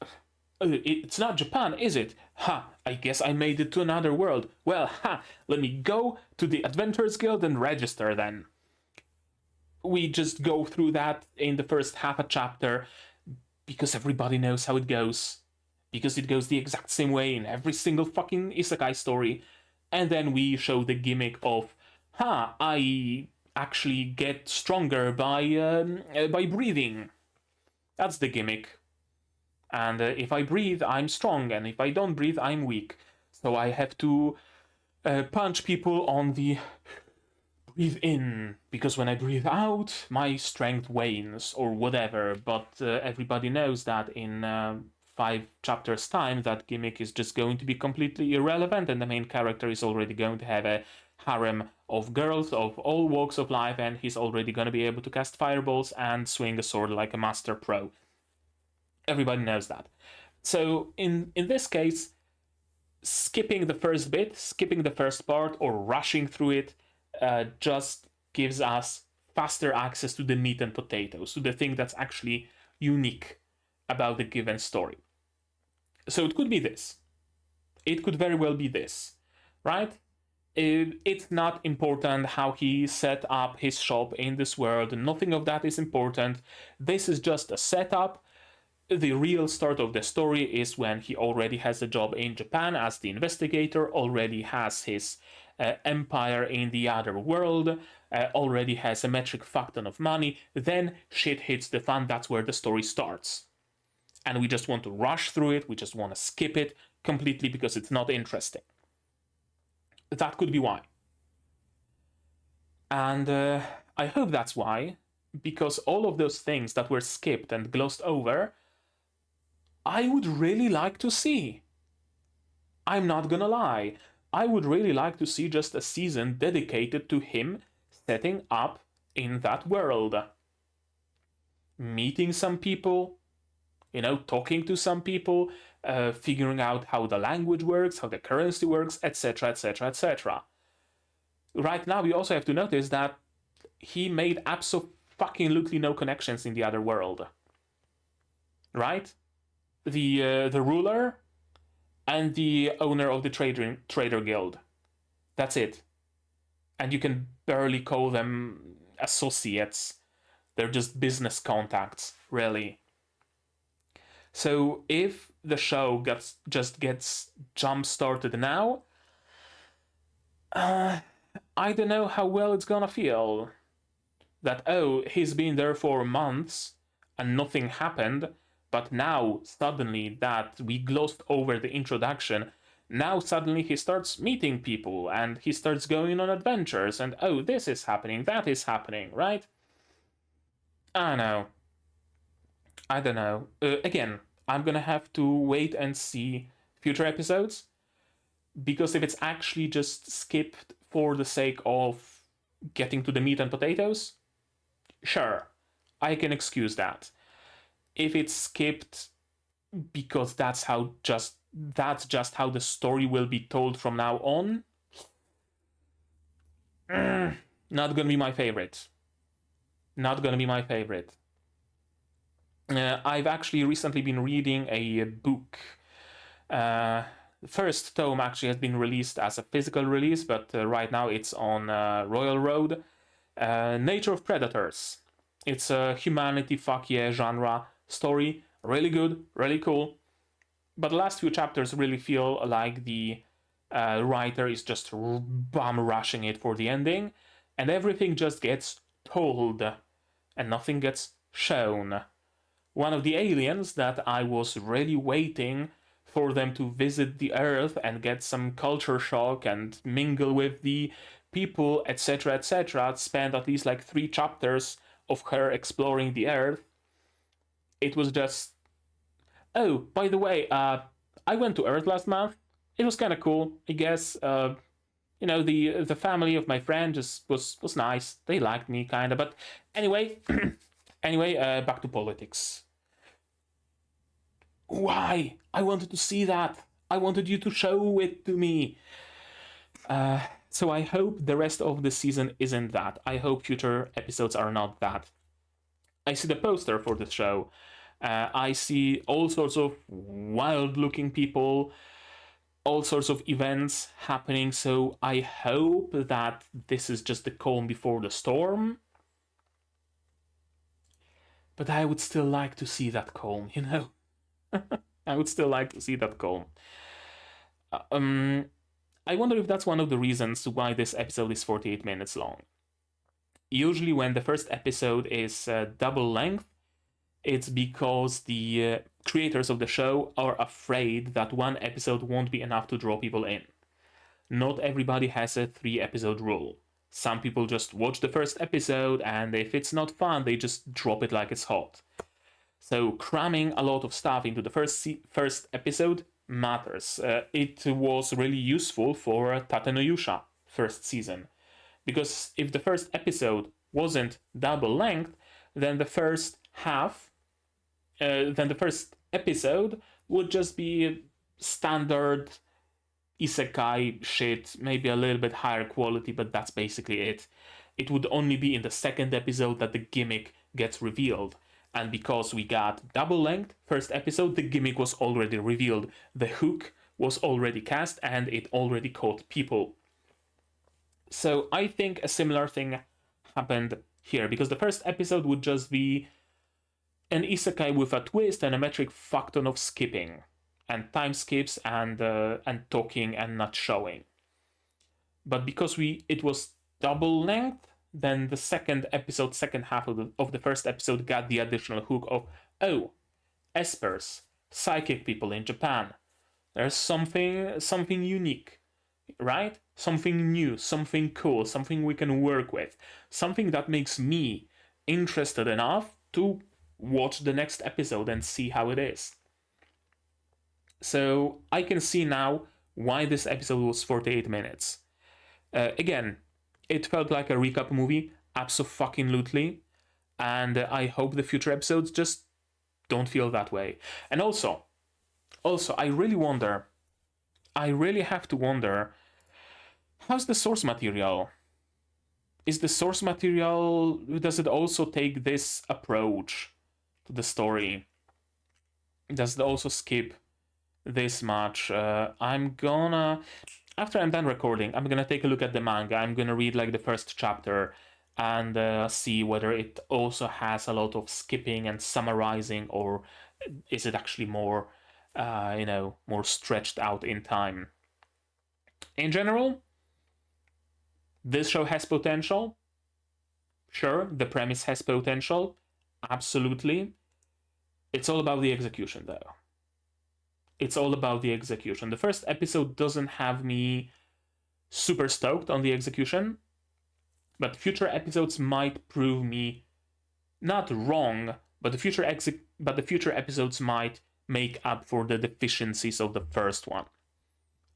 it's not Japan, is it? Ha, I guess I made it to another world. Well, ha, let me go to the Adventurers Guild and register then. We just go through that in the first half a chapter because everybody knows how it goes. Because it goes the exact same way in every single fucking isekai story. And then we show the gimmick of, I actually get stronger by breathing. That's the gimmick. And if I breathe, I'm strong, and if I don't breathe, I'm weak. So I have to punch people on the breathe in, because when I breathe out, my strength wanes, or whatever. But everybody knows that in 5 chapters' time, that gimmick is just going to be completely irrelevant, and the main character is already going to have a harem of girls of all walks of life, and he's already going to be able to cast fireballs and swing a sword like a master pro. Everybody knows that. So in this case, skipping the first bit, skipping the first part, or rushing through it just gives us faster access to the meat and potatoes, to the thing that's actually unique about the given story. So it could be this. It could very well be this, right? It's not important how he set up his shop in this world. Nothing of that is important. This is just a setup. The real start of the story is when he already has a job in Japan as the investigator, already has his empire in the other world, already has a metric fuck ton of money. Then shit hits the fan. That's where the story starts. And we just want to rush through it. We just want to skip it completely because it's not interesting. That could be why. And I hope that's why, because all of those things that were skipped and glossed over, I would really like to see. I'm not gonna lie. I would really like to see just a season dedicated to him setting up in that world. Meeting some people, talking to some people, figuring out how the language works, how the currency works, etc., etc., etc. Right now, we also have to notice that he made absolutely no connections in the other world. Right? The ruler and the owner of the trader guild. That's it. And you can barely call them associates. They're just business contacts, really. So if the show just gets jump-started now, I don't know how well it's gonna feel. That, he's been there for months and nothing happened, but now suddenly that we glossed over the introduction, now suddenly he starts meeting people and he starts going on adventures and this is happening, that is happening, right? I don't know. Again, I'm gonna have to wait and see future episodes, because if it's actually just skipped for the sake of getting to the meat and potatoes, sure, I can excuse that. If it's skipped because that's just how the story will be told from now on, not gonna be my favorite. Not gonna be my favorite. I've actually recently been reading a book. The first tome actually has been released as a physical release, but right now it's on Royal Road. Nature of Predators. It's a humanity fuck yeah genre story. Really good, really cool. But the last few chapters really feel like the writer is just bum rushing it for the ending, and everything just gets told and nothing gets shown. One of the aliens that I was really waiting for them to visit the Earth and get some culture shock and mingle with the people, etc., etc., spent at least like 3 chapters of her exploring the Earth. It was just, by the way, I went to Earth last month. It was kind of cool, I guess. The family of my friend just was nice. They liked me, kind of. But anyway, back to politics. Why? I wanted to see that. I wanted you to show it to me. So I hope the rest of the season isn't that. I hope future episodes are not that. I see the poster for the show. I see all sorts of wild-looking people, all sorts of events happening, so I hope that this is just the calm before the storm. But I would still like to see that calm, I would still like to see that calm. I wonder if that's one of the reasons why this episode is 48 minutes long. Usually when the first episode is double length, it's because the creators of the show are afraid that one episode won't be enough to draw people in. Not everybody has a 3-episode rule. Some people just watch the first episode, and if it's not fun, they just drop it like it's hot. So cramming a lot of stuff into the first episode matters. It was really useful for Tate no Yusha first season, because if the first episode wasn't double length, then the first episode would just be standard isekai shit, maybe a little bit higher quality, but that's basically it. It would only be in the second episode that the gimmick gets revealed. And because we got double length first episode, the gimmick was already revealed. The hook was already cast and it already caught people. So I think a similar thing happened here, because the first episode would just be an isekai with a twist and a metric fuck ton of skipping and time skips and talking and not showing. But because it was double length, then the second half of the first episode got the additional hook of, espers, psychic people in Japan. There's something unique, right? Something new, something cool, something we can work with, something that makes me interested enough to watch the next episode and see how it is. So I can see now why this episode was 48 minutes. Again, it felt like a recap movie, abso-fucking-lutely, and I hope the future episodes just don't feel that way. And also, I really have to wonder, how's the source material? Does it also take this approach to the story? Does it also skip this much? After I'm done recording, I'm gonna take a look at the manga. I'm gonna read like the first chapter and see whether it also has a lot of skipping and summarizing, or is it actually more, more stretched out in time. In general, this show has potential. Sure, the premise has potential. Absolutely. It's all about the execution, though. It's all about the execution. The first episode doesn't have me super stoked on the execution, but future episodes might prove me not wrong, but the future episodes might make up for the deficiencies of the first one.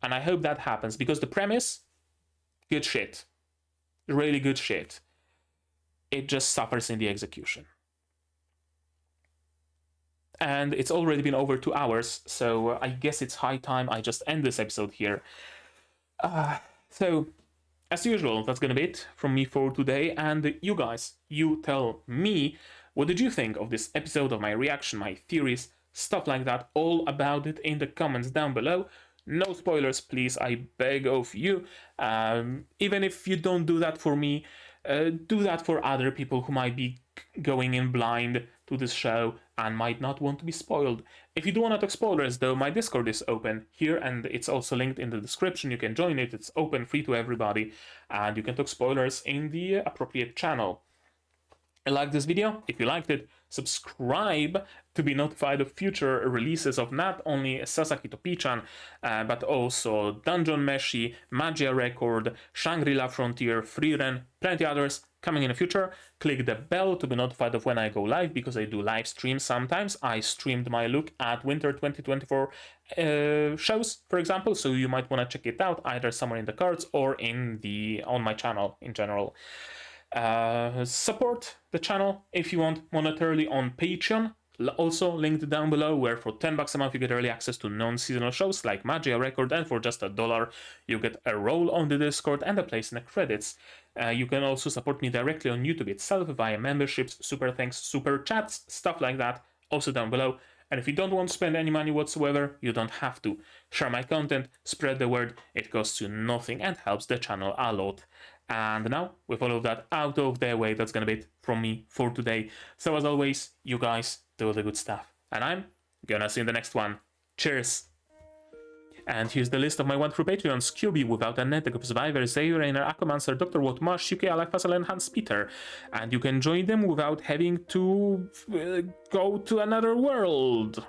And I hope that happens, because the premise, good shit. Really good shit. It just suffers in the execution. And it's already been over 2 hours, so I guess it's high time I just end this episode here. So, as usual, that's gonna be it from me for today, and you guys, you tell me, what did you think of this episode, of my reaction, my theories, stuff like that, all about it in the comments down below. No spoilers, please, I beg of you. Even if you don't do that for me, do that for other people who might be going in blind to this show and might not want to be spoiled. If you do want to talk spoilers, though, my Discord is open here, and it's also linked in the description. You can join it. It's open, free to everybody, and you can talk spoilers in the appropriate channel. Like this video, if you liked it, subscribe to be notified of future releases of not only Sasaki to Pii-chan, but also Dungeon Meshi, Magia Record, Shangri-La Frontier, Frieren, plenty others coming in the future. Click the bell to be notified of when I go live, because I do live streams sometimes. I streamed my look at Winter 2024 shows, for example, so you might want to check it out either somewhere in the cards or on my channel in general. Support the channel if you want monetarily on Patreon, also linked down below, where for $10 a month you get early access to non-seasonal shows like Magia Record, and for just $1 you get a role on the Discord and a place in the credits. You can also support me directly on YouTube itself via memberships, super thanks, super chats, stuff like that, also down below. And if you don't want to spend any money whatsoever, you don't have to. Share my content, spread the word, it costs you nothing and helps the channel a lot. And now, with all of that out of the way, that's gonna be it from me for today. So as always, you guys do the good stuff. And I'm gonna see you in the next one. Cheers! And here's the list of my 1 through Patreons: QB, Without a Net, The Group Survivor, Xavier, Rainer, Aquamancer, Dr. Watt, Marsh, UK, Alec Fassel, and Hans Peter. And you can join them without having to go to another world.